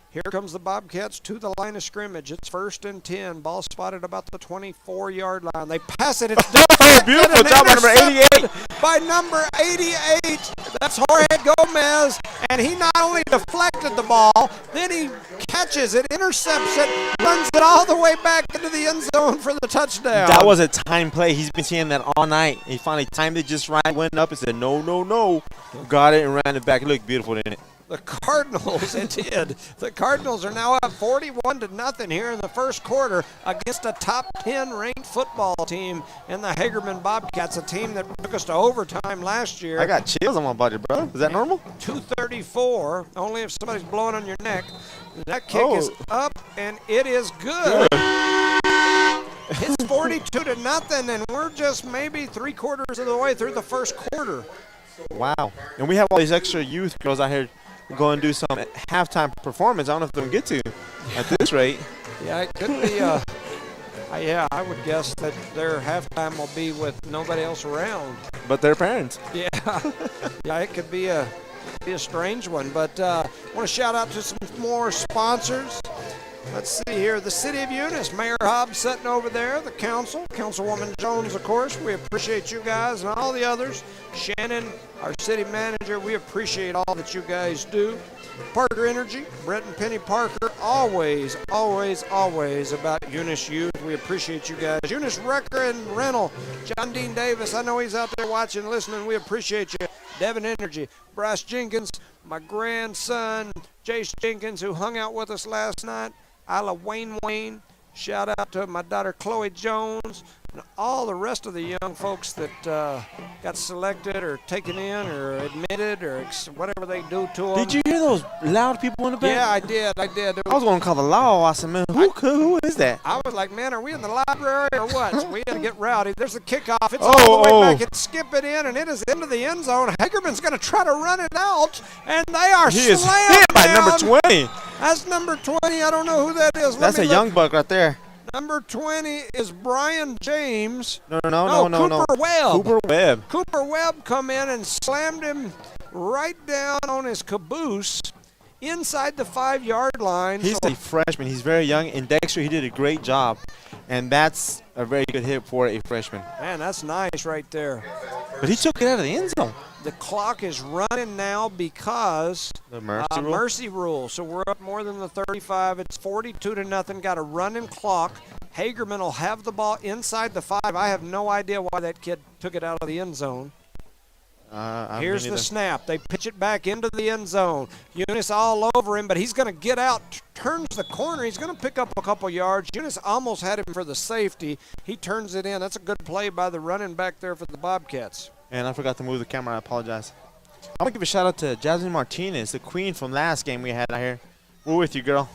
Here comes the Bobcats to the line of scrimmage. It's 1st and 10. Ball spotted about the 24-yard line. They pass it. It's done. Oh, beautiful job by number 88. By number 88. That's Jorge Gomez. And he not only deflected the ball, then he catches it, intercepts it, runs it all the way back into the end zone for the touchdown. That was a time play. He's been seeing that all night. He finally timed it just right, went up and said, no, no, no. Got it and ran it back. It looked beautiful, didn't it? The Cardinals, it did. The Cardinals are now up 41-0 here in the first quarter against a top 10 ranked football team in the Hagerman Bobcats, a team that took us to overtime last year. I got chills on my body, brother. Is that normal? 234, only if somebody's blowing on your neck. That kick is up, and it is good. It's 42-0, and we're just maybe 3/4 of the way through the first quarter. Wow. And we have all these extra youth girls out here go and do some halftime performance. I don't know if they'll get to at this rate. Yeah, it could be. Yeah, I would guess that their halftime will be with nobody else around. But their parents. Yeah, yeah, it could be a strange one. But I want to shout out to some more sponsors. Let's see here. The City of Eunice, Mayor Hobbs sitting over there. The council, Councilwoman Jones, of course. We appreciate you guys and all the others. Shannon, our city manager, we appreciate all that you guys do. Parker Energy, Brett and Penny Parker, always, always, always about Eunice youth. We appreciate you guys. Eunice Wrecker and Rental, John Dean Davis, I know he's out there watching, listening. We appreciate you. Devon Energy, Bryce Jenkins, my grandson, Jace Jenkins, who hung out with us last night. Isla Wayne, shout out to my daughter Chloe Jones, and all the rest of the young folks that got selected or taken in or admitted or whatever they do to them. Did you hear those loud people in the back? Yeah, I did. I was going to call the law. I said, man, who is that? I was like, man, are we in the library or what? So we had to get rowdy. There's a kickoff. It's all the way back. It's skip it in, and it is into the end zone. Hagerman's going to try to run it out, and they are He is slammed hit by down. number 20. That's number 20. I don't know who that is. That's a young buck right there. Number 20 is Brian James. No. Cooper Webb. Cooper Webb. Cooper Webb come in and slammed him right down on his caboose inside the 5-yard line. He's a freshman. He's very young. And Dexter, he did a great job. And that's a very good hit for a freshman. Man, that's nice right there. But he took it out of the end zone. The clock is running now because The mercy rule. mercy rule. So we're up more than the 35. It's 42-0. Got a running clock. Hagerman will have the ball inside the 5. I have no idea why that kid took it out of the end zone. Here's the snap. They pitch it back into the end zone. Eunice all over him, but he's going to get out, turns the corner. He's going to pick up a couple yards. Eunice almost had him for the safety. He turns it in. That's a good play by the running back there for the Bobcats. And I forgot to move the camera. I apologize. I want to give a shout-out to Jasmine Martinez, the queen from last game we had out here. We're with you, girl.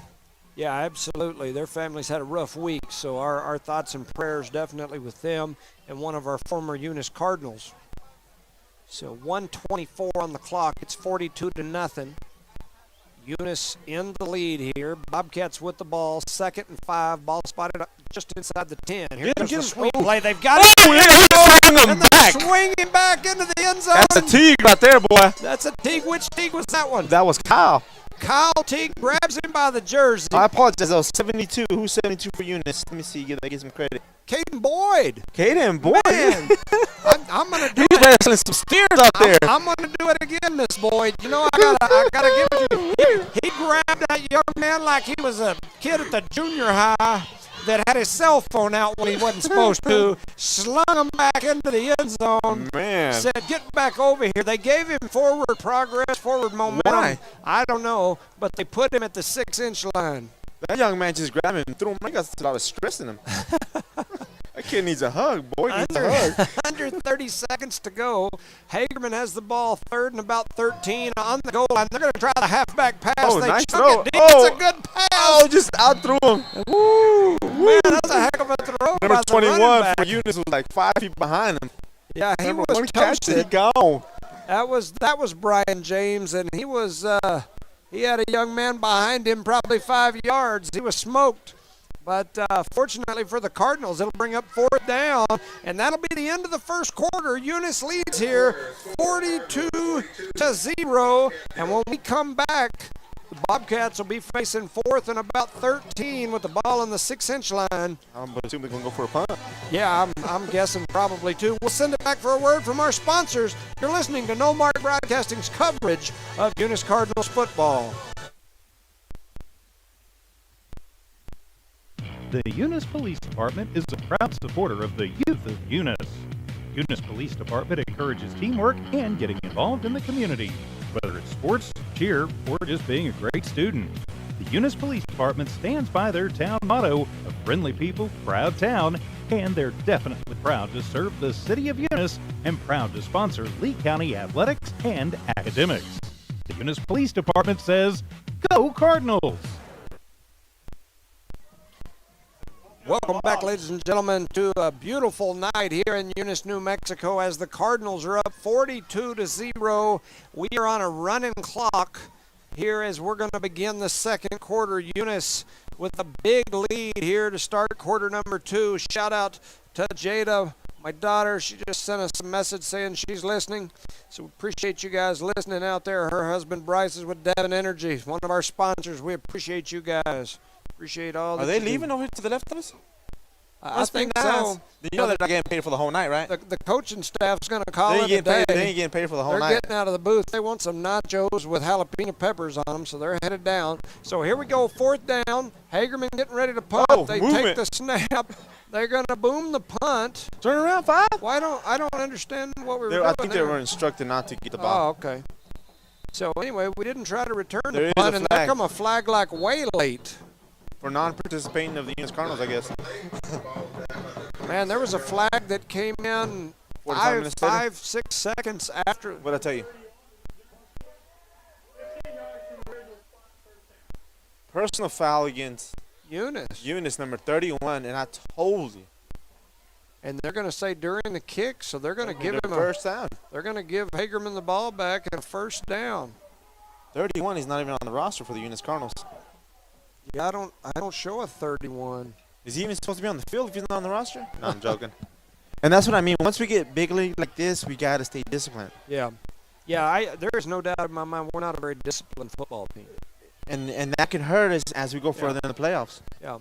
Yeah, absolutely. Their family's had a rough week, so our thoughts and prayers definitely with them and one of our former Eunice Cardinals. So 1:24 on the clock. It's 42-0. Eunice in the lead here. Bobcats with the ball. 2nd and 5. Ball spotted up just inside the 10. Here goes the swing play. They've got it. And they're swinging back into the end zone. That's a Teague right there, boy. That's a Teague. Which Teague was that one? That was Kyle. Kyle Teague grabs him by the jersey. I apologize. That was 72. Who's 72 for Eunice? Let me see. Give some credit. Caden Boyd. Caden Boyd. Man, I'm going to do He's it. wrestling some steers out there. I'm going to do it again, Miss Boyd. You know, I gotta give it to you. He grabbed that young man like he was a kid at the junior high that had his cell phone out when he wasn't supposed to, slung him back into the end zone, Man. said, get back over here. They gave him forward progress, forward momentum. Why? I don't know, but they put him at the 6-inch line. That young man just grabbed him and threw him. I got a lot of stress in him. That kid needs a hug. Boy needs a hug. Under 30 seconds to go. Hagerman has the ball 3rd and about 13 on the goal line. They're going to try the halfback pass. Oh, they nice chuck throw. it deep. It's a good pass. Oh, just out threw him. Woo. Man, that's a heck of a throw Number by the running 21 back. for Eunice was like 5 feet behind him. Yeah, he Number was one catch, he toasted. gone. That was Brian James, and he was he had a young man behind him, probably 5 yards. He was smoked. But fortunately for the Cardinals, it'll bring up 4th down, and that'll be the end of the first quarter. Eunice leads here 42-0, and when we come back, the Bobcats will be facing 4th and about 13 with the ball on the 6-inch line. I'm assuming they're going to go for a punt. Yeah, I'm guessing probably too. We'll send it back for a word from our sponsors. You're listening to No Mark Broadcasting's coverage of Eunice Cardinals football. The Eunice Police Department is a proud supporter of the youth of Eunice. Eunice Police Department encourages teamwork and getting involved in the community, whether it's sports, cheer, or just being a great student. The Eunice Police Department stands by their town motto of friendly people, proud town, and they're definitely proud to serve the city of Eunice and proud to sponsor Lee County athletics and academics. The Eunice Police Department says, "Go Cardinals!" Welcome back, ladies and gentlemen, to a beautiful night here in Eunice, New Mexico, as the Cardinals are up 42-0. We are on a running clock here as we're going to begin the second quarter. Eunice with a big lead here to start quarter number 2. Shout out to Jada, my daughter. She just sent us a message saying she's listening. So we appreciate you guys listening out there. Her husband Bryce is with Devon Energy, one of our sponsors. We appreciate you guys. Appreciate all that Are they you do. leaving over to the left of us? I think so. You know they're not getting paid for the whole night, right? The coaching staff's going to call They it a ain't, day. they ain't getting paid for the whole They're night. getting out of the booth. They want some nachos with jalapeno peppers on them, so they're headed down. So here we go, 4th down. Hagerman getting ready to punt. Oh, they movement. take the snap. They're going to boom the punt. Turn around, 5. I don't understand what we were doing I think they there. were instructed not to get the Oh, ball. okay. So anyway, we didn't try to return There the is punt, a and there flag. come a flag like way late. For non-participating of the Eunice Cardinals, I guess. Man, there was a flag that came in 45 minutes later? 5-6 seconds after. What'd I tell you? Personal foul against Eunice. Eunice, number 31, and I told you. And they're going to say during the kick, so they're going to give him first down. They're going to give Hagerman the ball back and a 1st down. 31, he's not even on the roster for the Eunice Cardinals. Yeah, I don't show a 31. Is he even supposed to be on the field if he's not on the roster? No, I'm joking. And that's what I mean. Once we get big league like this, we got to stay disciplined. Yeah. Yeah, there is no doubt in my mind we're not a very disciplined football team. And that can hurt us as we go further in the playoffs. Yeah.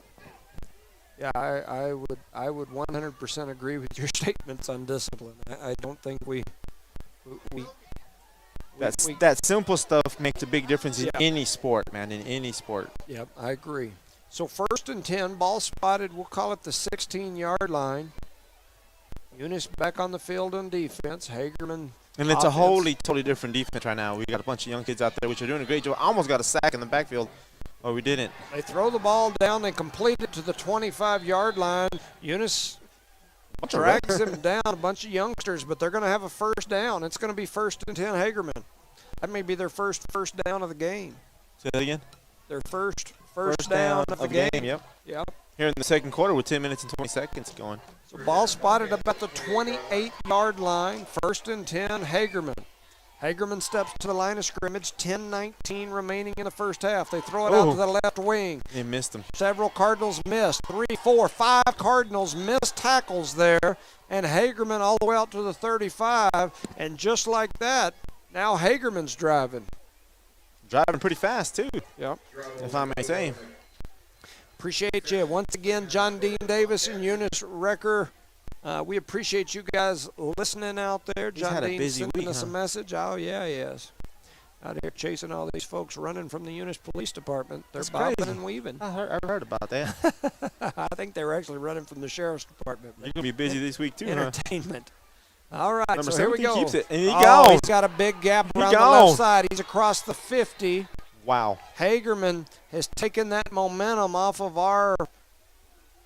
Yeah, I would 100% agree with your statements on discipline. I don't think that simple stuff makes a big difference in Yeah. any sport, man. In any sport. Yep, I agree. So 1st and 10, ball spotted. We'll call it the 16-yard line. Eunice back on the field on defense. Hagerman. And it's offense. totally different defense right now. We got a bunch of young kids out there which are doing a great job. Almost got a sack in the backfield. Oh, we didn't. They throw the ball down. They complete it to the 25-yard line. Eunice drags them down, a bunch of youngsters, but they're going to have a first down. It's going to be 1st and 10 Hagerman. That may be their first down of the game. Say that again? Their first down of the game. Yep. Yep. Here in the second quarter with 10 minutes and 20 seconds going. So ball spotted about the 28-yard line. 1st and 10 Hagerman. Hagerman steps to the line of scrimmage. 10-19 remaining in the first half. They throw it out to the left wing. They missed him. Several Cardinals missed. 3, 4, 5 Cardinals missed tackles there. And Hagerman all the way out to the 35. And just like that, now Hagerman's driving. Driving pretty fast, too, Yep. if I may say. Appreciate you. Once again, John Dean Davis and Eunice Recker. We appreciate you guys listening out there. He's John had a Dean busy sending week, us a huh? message. Oh, yeah, he is. Out here chasing all these folks running from the Eunice Police Department. They're That's bobbing crazy. and weaving. I heard about that. I think they were actually running from the Sheriff's Department. You're going to be busy this week, too, huh? Entertainment. All right, Number so here we 17 go. keeps it, and he Oh, gone. he's got a big gap He around the gone. left side. He's across the 50. Wow. Hagerman has taken that momentum off of our,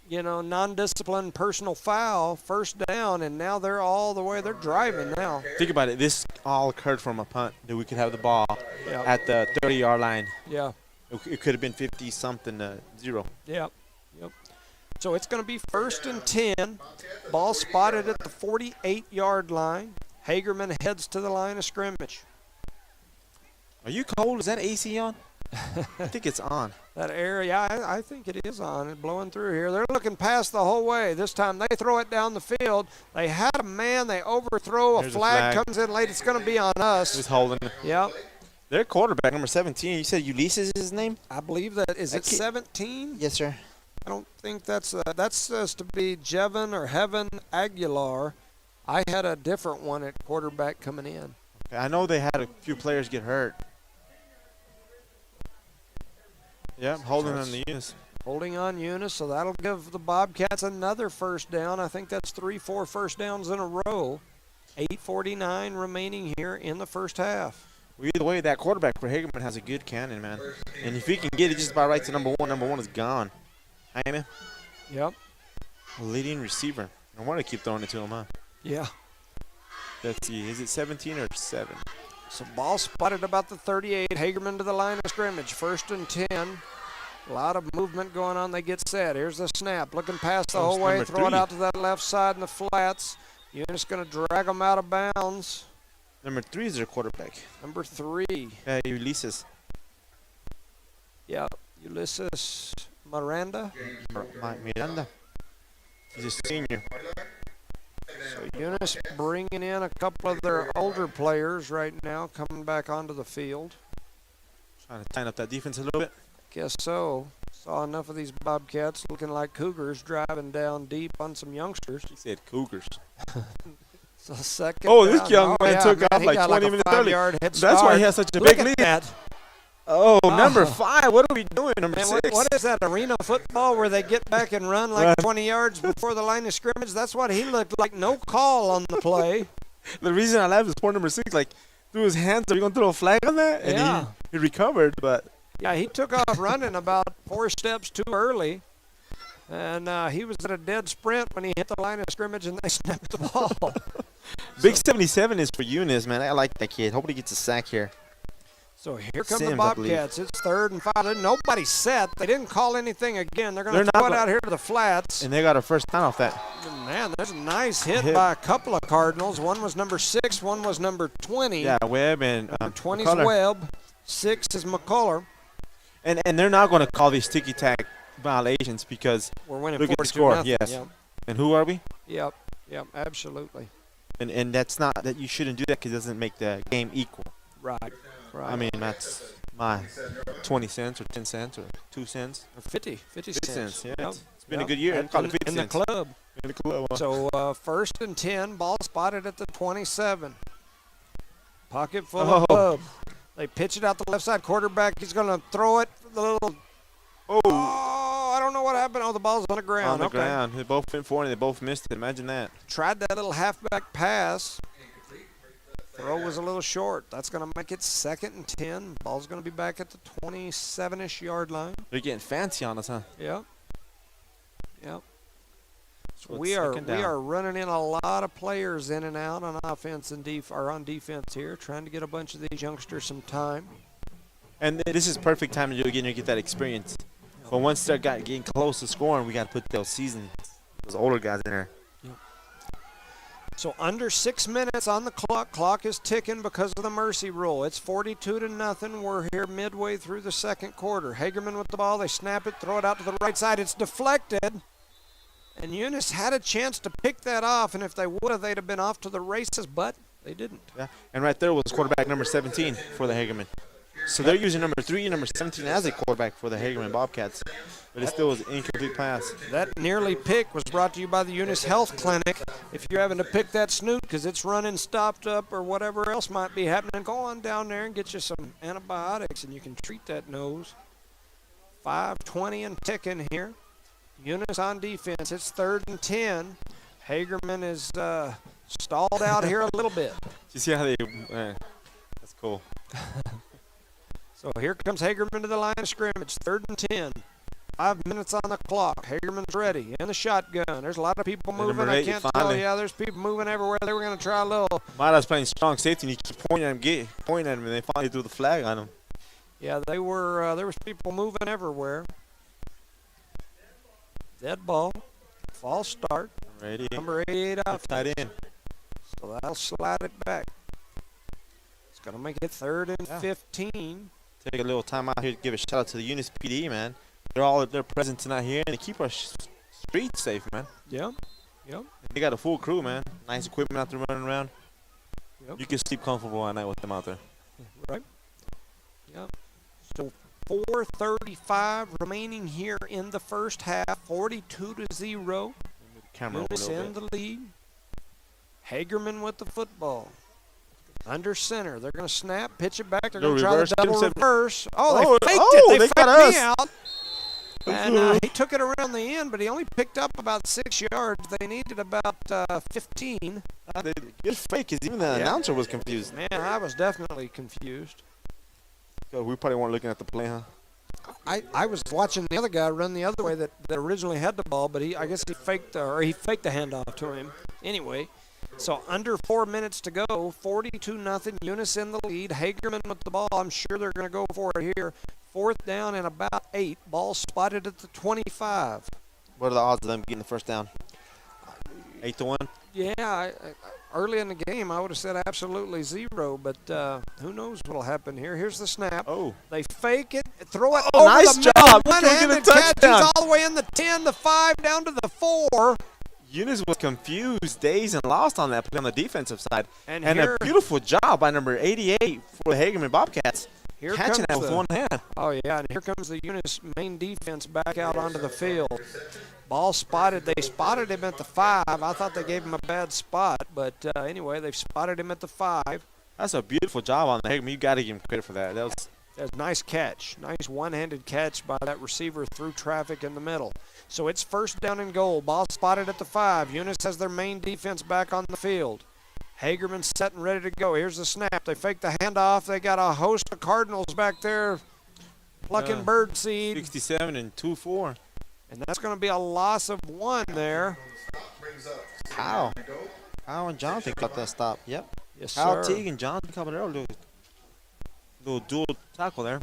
non-disciplined personal foul, first down, and now they're all the way. They're driving now. Think about it. This all occurred from a punt that we could have the ball Yeah. at the 30-yard line. Yeah. It could have been 50-something to 0. Yep. So it's going to be 1st and 10. Ball spotted at the 48-yard line. Hagerman heads to the line of scrimmage. Are you cold? Is that AC on? I think it's on. That area, I think it is on. It's blowing through here. They're looking past the whole way. This time they throw it down the field. They had a man. They overthrow. There's A a flag flag. comes in late. It's going to be on us. He's holding it. Yep. Their quarterback, number 17, you said Eunice is his name? I believe that. Is I it can't- 17? Yes, sir. I don't think that's supposed to be Jevon or Heaven Aguilar. I had a different one at quarterback coming in. I know they had a few players get hurt. Yeah, holding on the Eunice. Holding on Eunice, so that'll give the Bobcats another first down. I think that's 3-4 first downs in a row. 8:49 remaining here in the first half. Well, either way, that quarterback for Hagerman has a good cannon, man. And if he can get it just about right to number 1 is gone. Hey, man. Yep. Leading receiver. I want to keep throwing it to him, huh? Yeah. Let's see. Is it 17 or 7? So ball spotted about the 38. Hagerman to the line of scrimmage. 1st and 10. A lot of movement going on. They get set. Here's the snap. Looking past the whole way. number Throw it 3. out to that left side in the flats. Eunice going to drag them out of bounds. Number 3 is their quarterback. Number 3. Ulysses. Yeah. Ulysses Miranda. Miranda. He's a senior. So Eunice bringing in a couple of their older players right now, coming back onto the field. Trying to tighten up that defense a little bit. Guess so. Saw enough of these Bobcats looking like Cougars driving down deep on some youngsters. He said Cougars. So second Oh, this down. young man took man, off he like got 20 a minutes early. 5-yard head That's why start. he has such a Look big at lead. that. Oh, Oh. number 5. What are we doing? Number Man, 6. what is that, arena football where they get back and run like Run. 20 yards before the line of scrimmage? That's what he looked like. No call on the play. The reason I laughed is poor number 6, like, threw his hands. Are you going to throw a flag on that? And Yeah. he recovered, but Yeah, he took off running about 4 steps too early. And he was at a dead sprint when he hit the line of scrimmage and they snapped the ball. Big 77 is for Eunice, man. I like that kid. Hope he gets a sack here. So here come Sims, the I believe. Bobcats. It's 3rd and 5. Nobody's set. They didn't call anything again. They're going They're to not throw it go- out here to the flats. And they got a first down off that. Man, there's a nice hit by a couple of Cardinals. One was number 6. One was number 20. Yeah, Webb and Number 20 is McCullough. Webb. 6 is McCullough. And they're not going to call these ticky-tack violations because We're winning look 4 at the to score. 0. Yes. Yep. And who are we? Yep. Absolutely. And that's not that you shouldn't do that because it doesn't make the game equal. Right. I mean, that's my 20 cents or 10 cents or 2 cents. 50 50 cents. Yeah, Yep. it's It's been a good year. In the club. In the club. So 1st and 10, ball spotted at the 27. Pocket full Oh. of Bub. They pitch it out the left side. Quarterback, he's going to throw it. The little. Oh, I don't know what happened. Oh, the ball's on the ground. On the Okay. ground. They both went for it and they both missed it. Imagine that. Tried that little halfback pass. Throw was a little short. That's going to make it 2nd and 10. Ball's going to be back at the 27-ish yard line. They're getting fancy on us, huh? Yep. Yep. So it's We are second down. running in a lot of players in and out on offense and on defense here, trying to get a bunch of these youngsters some time. And this is perfect time to do again to get that experience. But once they're getting close to scoring, we got to put those older guys in there. So under 6 minutes on the clock. Clock is ticking because of the mercy rule. It's 42-0. We're here midway through the second quarter. Hagerman with the ball. They snap it, throw it out to the right side. It's deflected. And Eunice had a chance to pick that off, and if they would have, they'd have been off to the races, but they didn't. Yeah. And right there was quarterback number 17 for the Hagerman. So they're using number 3 and number 17 as a quarterback for the Hagerman Bobcats. But it still was an incomplete pass. That nearly pick was brought to you by the Eunice Health Clinic. If you're having to pick that snoot because it's running stopped up or whatever else might be happening, go on down there and get you some antibiotics and you can treat that nose. 5:20 and ticking here. Eunice on defense. It's 3rd and 10. Hagerman is stalled out here a little bit. You see how they that's cool. So here comes Hagerman to the line of scrimmage. 3rd and 10. 5 minutes on the clock. Hagerman's ready in the shotgun. There's a lot of people moving. Number I 8, can't tell. finally. Yeah, there's people moving everywhere. They were going to try a little. Mata's playing strong safety, and he keeps pointing at him, and they finally threw the flag on him. Yeah, they were. There was people moving everywhere. Dead ball. False start. Ready. Number 88 out. Tight end. So that'll slide it back. It's going to make it 3rd and 15. Take a little time out here to give a shout out to the Eunice PD, man. They're present tonight here, and they keep our streets safe, man. Yep. Yep. They got a full crew, man. Nice equipment out there running around. Yep. You can sleep comfortable at night with them out there. Right. Yep. So 4:35 remaining here in the first half. 42-0. Camera over a Eunice little in bit. the lead. Hagerman with the football. Under center. They're going to snap, pitch it back. They're going to try the reverse, double intercept. reverse. Oh, Oh, they faked oh, it. They they faked got me us. out. And he took it around the end, but he only picked up about 6 yards. They needed about 15. Good fake, because even the announcer was confused. Man, I was definitely confused. We probably weren't looking at the play, huh? I was watching the other guy run the other way that originally had the ball, but I guess he faked the handoff to him. Anyway, so under 4 minutes to go, 42-0. Eunice in the lead. Hagerman with the ball. I'm sure they're going to go for it here. 4th down and about 8. Ball spotted at the 25. What are the odds of them getting the first down? 8-1? Yeah, early in the game, I would have said absolutely 0, but who knows what will happen here. Here's the snap. Oh. They fake it, throw it Oh, over nice the job. middle. Look at him One-handed get a catch. touchdown. He's all the way in the 10, the 5, down to the 4. Eunice was confused, dazed, and lost on that play on the defensive side. And And here- a beautiful job by number 88 for the Hagerman Bobcats. Here Catching that comes with the- one hand. Oh, yeah, and here comes the Eunice main defense back out onto the field. Ball spotted. They spotted him at the 5. I thought they gave him a bad spot, but anyway, they've spotted him at the 5. That's a beautiful job on the Hagerman. You got to give him credit for that. That was That's a nice catch. Nice one-handed catch by that receiver through traffic in the middle. So it's 1st down and goal. Ball spotted at the 5. Eunice has their main defense back on the field. Hagerman set and ready to go. Here's the snap. They fake the handoff. They got a host of Cardinals back there plucking bird seed. 67 and 2-4. And that's going to be a loss of 1 there. Kyle and Jonathan got that stop. Yep. Yes, Kyle sir. Teague and Jonathan Caballero. Little dual tackle there.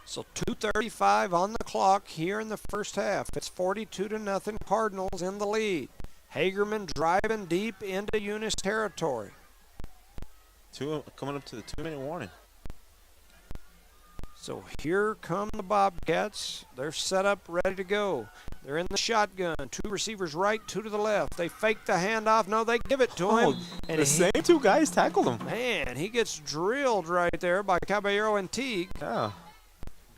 So 2:35 on the clock here in the first half. It's 42-0. Cardinals in the lead. Hagerman driving deep into Eunice territory. Coming up to the 2-minute warning. So here come the Bobcats. They're set up, ready to go. They're in the shotgun. 2 receivers right, 2 to the left. They fake the handoff. No, they give it to him. The same 2 guys tackled him. Man, he gets drilled right there by Caballero and Teague. Yeah.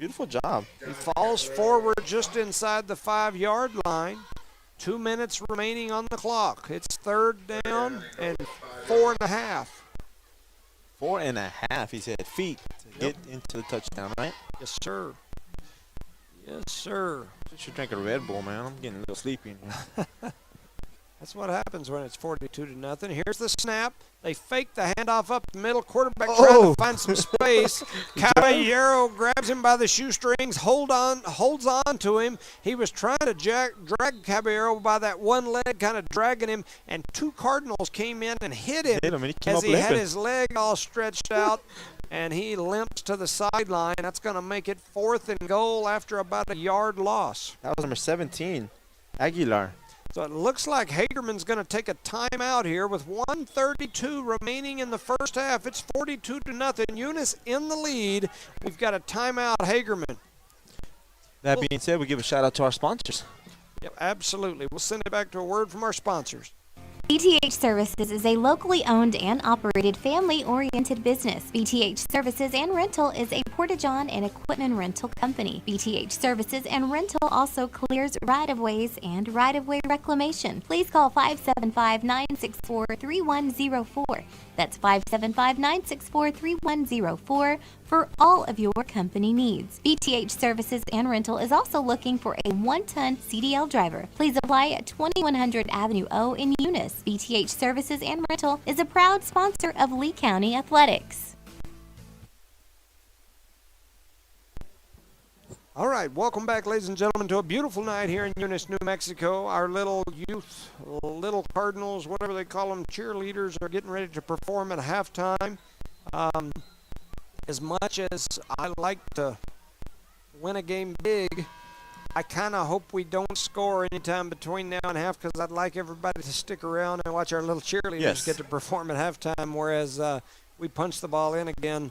Beautiful job. He falls forward just inside the 5-yard line. 2 minutes remaining on the clock. It's 3rd down and 4.5. 4.5, he said, feet to get into the touchdown, right? Yes, sir. Yes, sir. I should drink a Red Bull, man. I'm getting a little sleepy in here. That's what happens when it's 42-0. Here's the snap. They fake the handoff up the middle. Quarterback trying to find some space. Caballero grabs him by the shoestrings, holds on to him. He was trying to drag Caballero by that one leg, kind of dragging him, and 2 Cardinals came in and hit him, And he came as up he had limping. his leg all stretched out, and he limps to the sideline. That's going to make it 4th and goal after about a yard loss. That was number 17, Aguilar. So it looks like Hagerman's going to take a timeout here with 1:32 remaining in the first half. It's 42-0. Eunice in the lead. We've got a timeout, Hagerman. That being said, we give a shout out to our sponsors. Yep, absolutely. We'll send it back to a word from our sponsors. BTH Services is a locally owned and operated family-oriented business. BTH Services and Rental is a Porta-John and equipment rental company. BTH Services and Rental also clears right-of-ways and right-of-way reclamation. Please call 575-964-3104. That's 575-964-3104 for all of your company needs. BTH Services and Rental is also looking for a 1-ton CDL driver. Please apply at 2100 Avenue O in Eunice. BTH Services and Rental is a proud sponsor of Lee County Athletics. All right, welcome back, ladies and gentlemen, to a beautiful night here in Eunice, New Mexico. Our little youth, little Cardinals, whatever they call them, cheerleaders, are getting ready to perform at halftime. As much as I like to win a game big, I kind of hope we don't score anytime between now and half, because I'd like everybody to stick around and watch our little cheerleaders get to perform at halftime, whereas we punch the ball in again.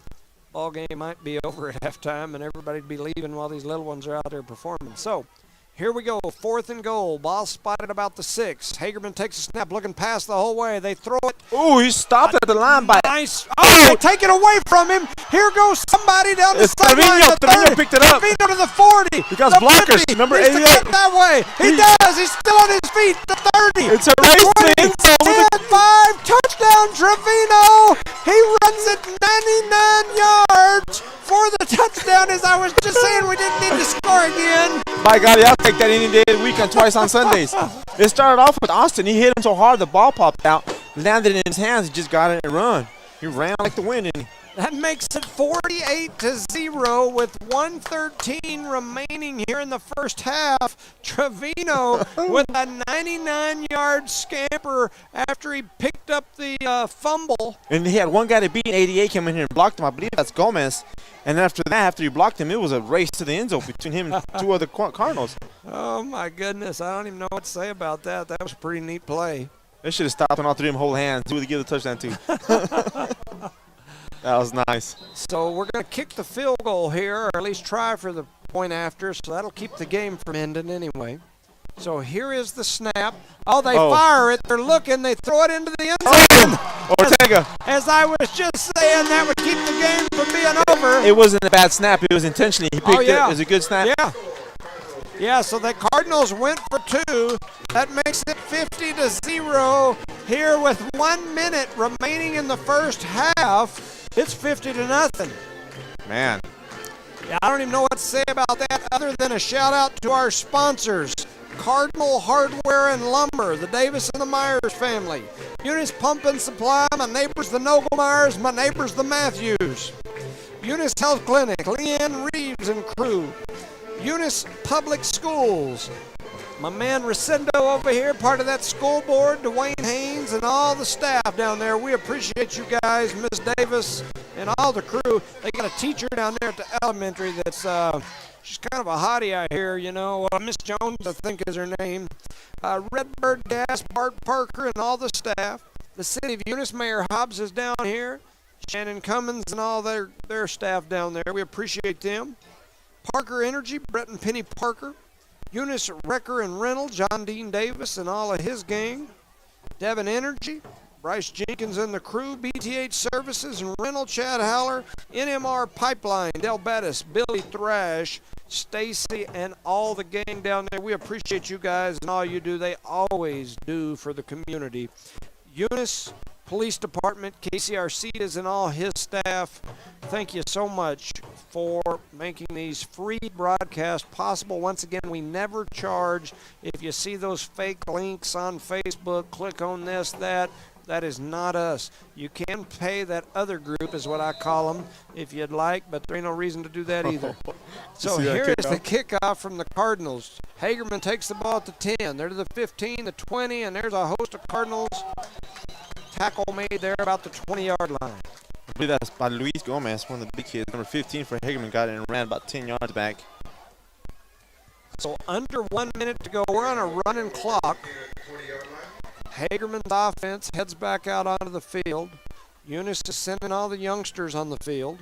Ball game might be over at halftime, and everybody'd be leaving while these little ones are out there performing. So here we go, 4th and goal. Ball spotted about the 6. Hagerman takes a snap, looking past the whole way. They throw it. Oh, he stopped at the line by. Nice. Oh, they take it away from him. Here goes somebody down the It's sideline. Trevino. Trevino picked it up. Trevino to the 40. He got the blockers. 50. Number Needs to 88. cut that way. He does. He's still on his feet. The 30. It's a race the 20, thing. 10, 5. Touchdown, Trevino. He runs it 99 yards for the touchdown. As I was just saying, we didn't need to score again. By God, I'll take that any day of the week and twice on Sundays. It started off with Austin. He hit him so hard the ball popped out, landed in his hands. He just got it and run. He ran like the wind. And that makes it 48-0 with 1:13 remaining here in the first half. Trevino with a 99-yard scamper after he picked up the fumble. And he had one guy to beat. 88 came in here and blocked him. I believe that's Gomez. And then after that, after he blocked him, it was a race to the end zone between him and 2 other Cardinals. Oh, my goodness. I don't even know what to say about that. That was a pretty neat play. They should have stopped on all 3 of them hold hands. Who would give the touchdown to? That was nice. So we're going to kick the field goal here, or at least try for the point after, so that'll keep the game from ending anyway. So here is the snap. Oh, they fire it. They're looking. They throw it into the end zone. Ortega. As I was just saying, that would keep the game from being over. It wasn't a bad snap. It was intentionally. He picked it. It was a good snap. Yeah, so the Cardinals went for 2. That makes it 50-0 here with 1 minute remaining in the first half. It's 50-0. Man. Yeah, I don't even know what to say about that other than a shout out to our sponsors. Cardinal Hardware and Lumber, the Davis and the Myers family. Eunice Pump and Supply, my neighbors the Noblemeyers, my neighbors the Matthews. Eunice Health Clinic, Leanne Reeves and crew. Eunice Public Schools. My man Resendo over here, part of that school board, Dwayne Haynes and all the staff down there. We appreciate you guys, Miss Davis and all the crew. They got a teacher down there at the elementary that's she's kind of a hottie I hear, you know. Miss Jones, I think is her name. Redbird Gas, Bart Parker and all the staff. The city of Eunice, Mayor Hobbs is down here. Shannon Cummins and all their staff down there. We appreciate them. Parker Energy, Brett and Penny Parker. Eunice Wrecker and Rental, John Dean Davis and all of his gang. Devon Energy, Bryce Jenkins and the crew, BTH Services and Rental, Chad Haller, NMR Pipeline, Del Bettis, Billy Thrash, Stacy, and all the gang down there. We appreciate you guys and all you do. They always do for the community. Eunice Police Department, Casey Arcidas, and all his staff, thank you so much for making these free broadcasts possible. Once again, we never charge. If you see those fake links on Facebook, click on this, that. That is not us. You can pay that other group, is what I call them, if you'd like, but there ain't no reason to do that either. So here is the kickoff from the Cardinals. Hagerman takes the ball at the 10. They're to the 15, the 20, and there's a host of Cardinals. Tackle made there about the 20-yard line. I believe that's by Luis Gomez, one of the big kids. Number 15 for Hagerman got it and ran about 10 yards back. So under 1 minute to go. We're on a running clock. Hagerman's offense heads back out onto the field. Eunice is sending all the youngsters on the field.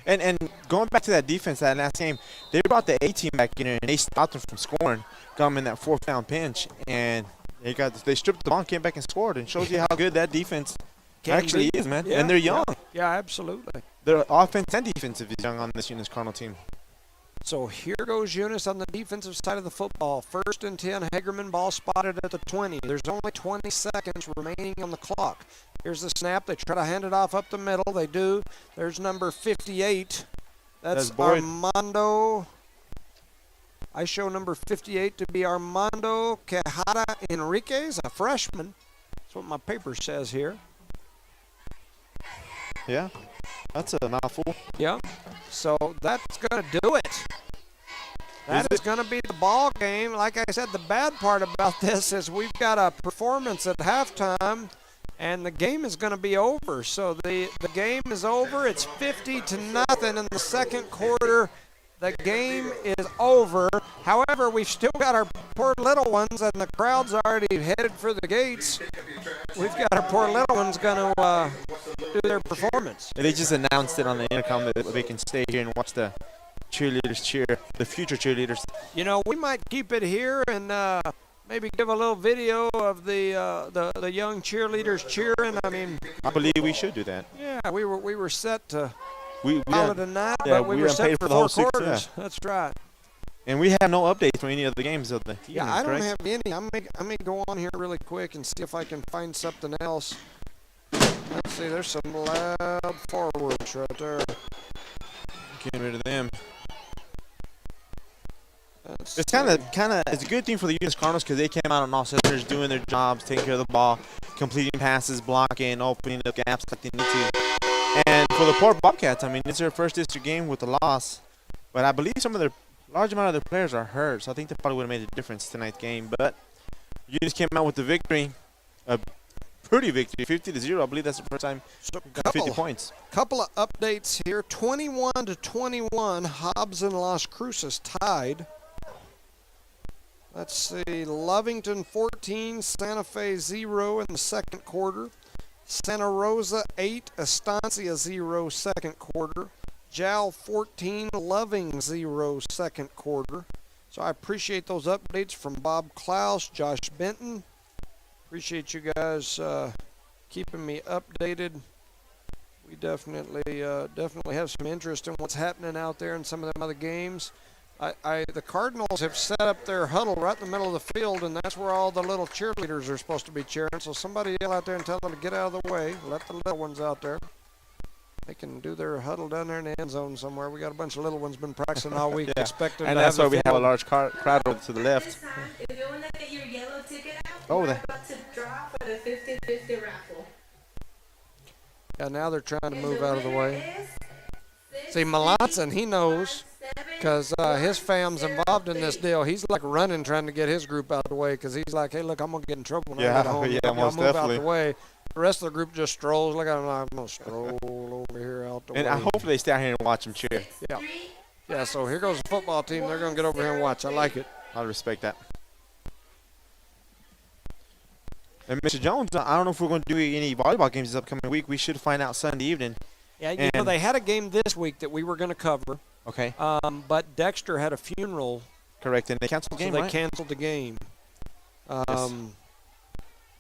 And going back to that defense, that last game, they brought the A-team back in there, and they stopped them from scoring, got them in that fourth down pinch, and they stripped the ball and came back and scored, and shows you how good that defense actually is, man. Yeah, and they're young. Yeah, absolutely. Their offense and defensive is young on this Eunice Cardinal team. So here goes Eunice on the defensive side of the football. 1st and 10, Hagerman, ball spotted at the 20. There's only 20 seconds remaining on the clock. Here's the snap. They try to hand it off up the middle. They do. There's number 58. That's Armando. I show number 58 to be Armando Quijada Enriquez, a freshman. That's what my paper says here. Yeah, that's a mouthful. Yeah, so that's going to do it. That is going to be the ball game. Like I said, the bad part about this is we've got a performance at halftime, and the game is going to be over. So the game is over. It's 50-0 in the second quarter. The game is over. However, we've still got our poor little ones, and the crowd's already headed for the gates. We've got our poor little ones going to do their performance. They just announced it on the intercom that they can stay here and watch the cheerleaders cheer, the future cheerleaders. You know, we might keep it here and maybe give a little video of the young cheerleaders cheering. I mean, I believe we should do that. Yeah, we were set to we call it a night, yeah, but we were set for the whole 4 6, quarters. yeah. That's right. And we have no updates from any of the games of the evening, Yeah, I don't correct? have any. I may go on here really quick and see if I can find something else. Let's see, there's some loud forwards right there. Getting rid of them. Let's It's see. kind of it's a good thing for the Eunice Cardinals because they came out on all cylinders, doing their jobs, taking care of the ball, completing passes, blocking, opening up gaps like they need to. And for the poor Bobcats, I mean, it's their first district game with a loss, but I believe large amount of their players are hurt, so I think they probably would have made a difference tonight's game. But Eunice came out with the victory, a pretty victory, 50-0. I believe that's the first time So we got 50 points. Couple of updates here. 21-21, Hobbs and Las Cruces tied. Let's see, Lovington 14, Santa Fe 0 in the second quarter. Santa Rosa 8, Estancia 0 second quarter. Jal 14, Loving 0 second quarter. So I appreciate those updates from Bob Klaus, Josh Benton. Appreciate you guys keeping me updated. We definitely have some interest in what's happening out there in some of them other games. The Cardinals have set up their huddle right in the middle of the field, and that's where all the little cheerleaders are supposed to be cheering. So somebody yell out there and tell them to get out of the way. Let the little ones out there. They can do their huddle down there in the end zone somewhere. We got a bunch of little ones been practicing all week, Yeah. expecting And to that's have why the we have a field. large crowd over to the left. This time, if you want to get your yellow ticket out, Oh, we're that- about to draw for the 50-50 raffle. Yeah, now they're trying to And move the out of the winner way. is See, Malotson, he knows, because his fam's involved in this deal. He's like running, trying to get his group out of the way, because he's like, hey, look, I'm going to get in trouble when I Yeah, get home. yeah, Y'all most move out definitely. the way. The rest of the group just strolls. Look at him, I'm going to stroll over here out the And way. hopefully they stay out here and watch them cheer. Yeah, so here goes the football team. They're going to get over here and watch. I like it. I respect that. And Mr. Jones, I don't know if we're going to do any volleyball games this upcoming week. We should find out Sunday evening. Yeah, you know, And- they had a game this week that we were going to cover, Okay, but Dexter had a funeral, correct. And they canceled the so game, they right? canceled the game.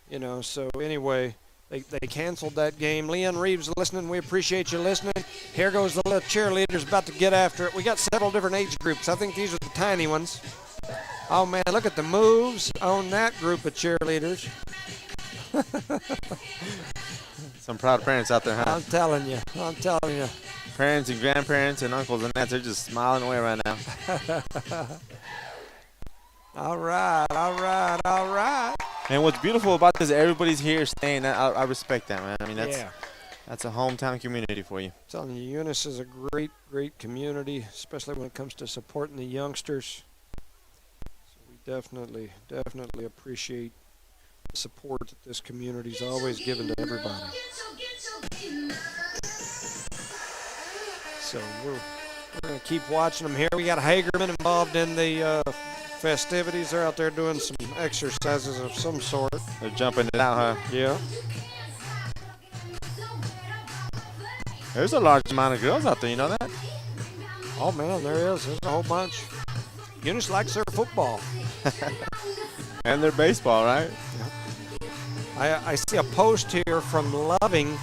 You know, so anyway, They canceled that game. Leanne Reeves listening. We appreciate you listening. Here goes the little cheerleaders about to get after it. We got several different age groups. I think these are the tiny ones. Oh, man, look at the moves on that group of cheerleaders. Some proud parents out there, huh? I'm telling you. Parents and grandparents and uncles and aunts, they're just smiling away right now. All right. And what's beautiful about this, everybody's here staying. I respect that, man. I mean, that's a hometown community for you. I'm telling you, Eunice is a great community, especially when it comes to supporting the youngsters. So we definitely appreciate the support that this community's always given to everybody. So we're going to keep watching them here. We got Hagerman involved in the festivities. They're out there doing some exercises of some sort. They're jumping it out, huh? Yeah. There's a large amount of girls out there, you know that? Oh, man, there is. There's a whole bunch. Eunice likes their football. And their baseball, right? I see a post here from Loving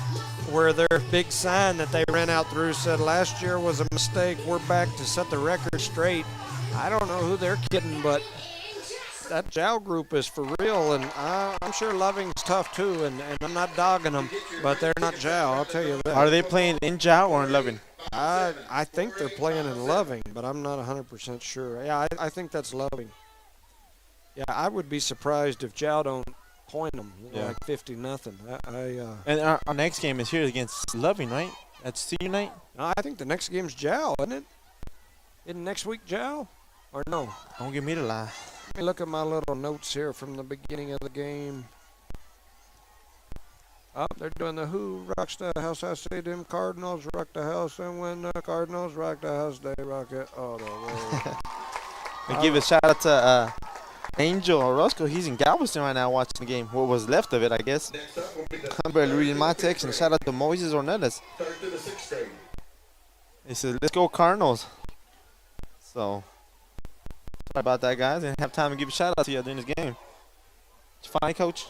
where their big sign that they ran out through said last year was a mistake. We're back to set the record straight. I don't know who they're kidding, but that Jow group is for real, and I'm sure Loving's tough too, and I'm not dogging them, but they're not Jow, I'll tell you that. Are they playing in Jow or in Loving? I think they're playing in Loving, but I'm not 100% sure. Yeah, I think that's Loving. Yeah, I would be surprised if Jow don't point them, like 50-0. And our next game is here against Loving, right? That's senior night? I think the next game's Jow, isn't it? Isn't next week Jow? Or no? Don't get me to lie. Let me look at my little notes here from the beginning of the game. Oh, they're doing the Who Rocks the House. I say them Cardinals rock the house, and when the Cardinals rock the house, they rock it all the way. And give a shout out to Angel Orozco. He's in Galveston right now watching the game. What was left of it, I guess. I'm barely reading my text. And shout out to Moises Ornelas. He said, let's go Cardinals. So, sorry about that, guys. I didn't have time to give a shout out to you during this game. Did you find Coach?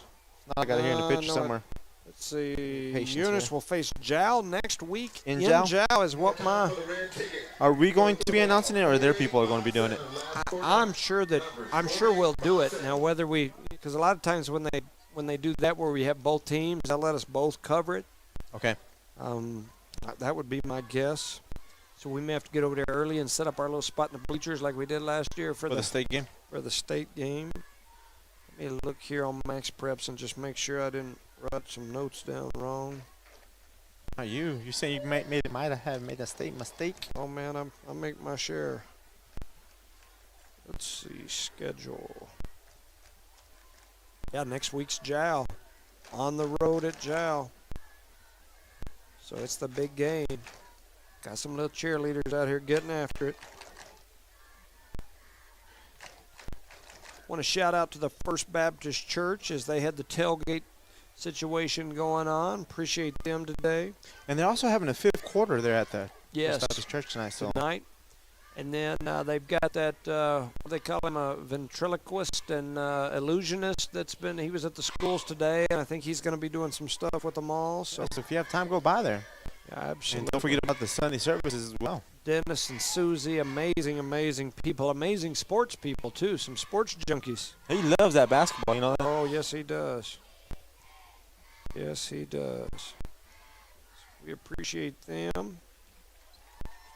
Now I got to hear in the picture somewhere. Let's see. Patience Eunice here. will face Jow next week. In Jow? Jow is what my... Are we going to be announcing it, or their people are going to be doing it? I'm sure we'll do it. Now, whether we... Because a lot of times when they do that where we have both teams, they'll let us both cover it. Okay. That would be my guess. So we may have to get over there early and set up our little spot in the bleachers like we did last year for the state game? For the state game. Let me look here on Max Preps and just make sure I didn't write some notes down wrong. You say you might have made a state mistake? Oh man, I make my share. Let's see, schedule. Yeah, next week's Jow. On the road at Jow. So it's the big game. Got some little cheerleaders out here getting after it. Want to shout out to the First Baptist Church as they had the tailgate situation going on. Appreciate them today. And they're also having a fifth quarter there at the Yes. First Baptist Church tonight. So. Tonight. And then they've got that, what they call him, a ventriloquist and illusionist he was at the schools today, and I think he's going to be doing some stuff with them all. So if you have time, go by there. Yeah, absolutely. And don't forget about the Sunday services as well. Dennis and Susie, amazing people, amazing sports people too, some sports junkies. He loves that basketball, you know that? Oh, yes he does. Yes, he does. We appreciate them.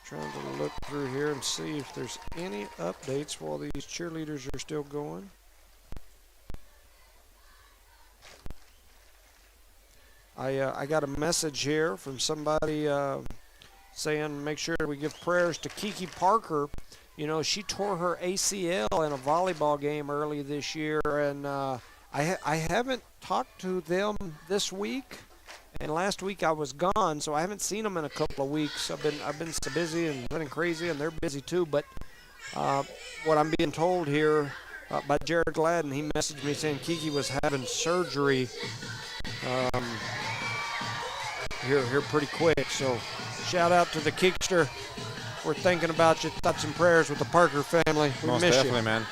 Trying to look through here and see if there's any updates while these cheerleaders are still going. I got a message here from somebody saying make sure we give prayers to Kiki Parker. You know, she tore her ACL in a volleyball game early this year, and I haven't talked to them this week. And last week I was gone, so I haven't seen them in a couple of weeks. I've been so busy and running crazy, and they're busy too. But what I'm being told here by Jared Gladden, he messaged me saying Kiki was having surgery here pretty quick. So shout out to the Kickster. We're thinking about you. Thoughts and prayers with the Parker family. We Most miss definitely, you. man.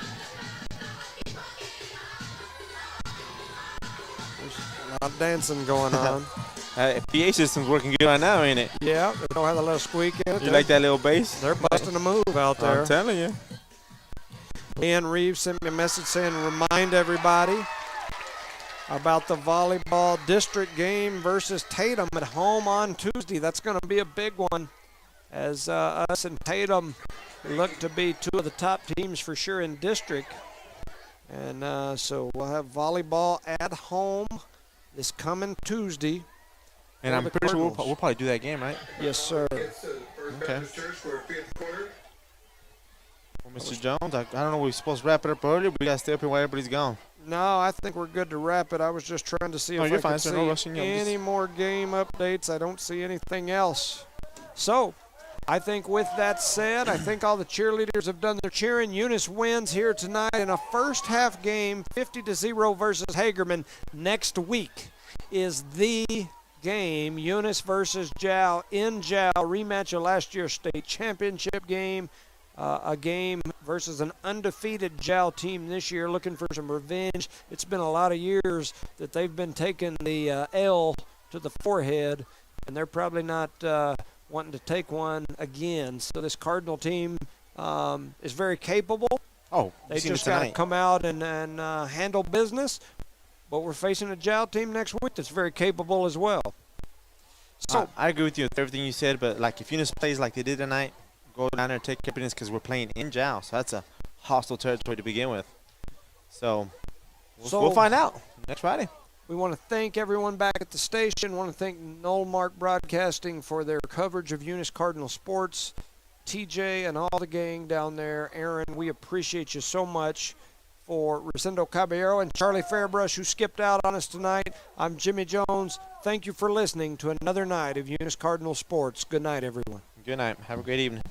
A lot of dancing going on. PA system's working good right now, ain't it? Yeah, they don't have a little squeak in it. You like that little bass? They're busting a move out there. I'm telling you. Leanne Reeves sent me a message saying, remind everybody about the volleyball district game versus Tatum at home on Tuesday. That's going to be a big one, as us and Tatum look to be two of the top teams for sure in district. And so we'll have volleyball at home this coming Tuesday. And I'm pretty sure we'll probably do that game, right? Yes, sir. Okay. Well, Mr. Jones, I don't know, we're supposed to wrap it up early, but we got to stay up here while everybody's gone. No, I think we're good to wrap it. I was just trying to see if I you're could fine, sir. No rushing. see any more game updates. I don't see anything else. So, I think with that said, I think all the cheerleaders have done their cheering. Eunice wins here tonight in a first half game, 50-0 versus Hagerman. Next week is the game, Eunice versus Jow in Jow, rematch of last year's state championship game. A game versus an undefeated Jow team this year, looking for some revenge. It's been a lot of years that they've been taking the L to the forehead, and they're probably not wanting to take one again. So this Cardinal team is very capable. Oh, they just got to come out and handle business. But we're facing a Jow team next week that's very capable as well. So I agree with you with everything you said, but like if Eunice plays like they did tonight, go down there and take care of business because we're playing in Jow, so that's a hostile territory to begin with. So we'll find out next Friday. We want to thank everyone back at the station. Want to thank Knollmark Broadcasting for their coverage of Eunice Cardinal sports. TJ and all the gang down there. Aaron, we appreciate you so much. For Rosendo Caballero and Charlie Fairbrush, who skipped out on us tonight, I'm Jimmy Jones. Thank you for listening to another night of Eunice Cardinal Sports. Good night, everyone. Good night. Have a great evening.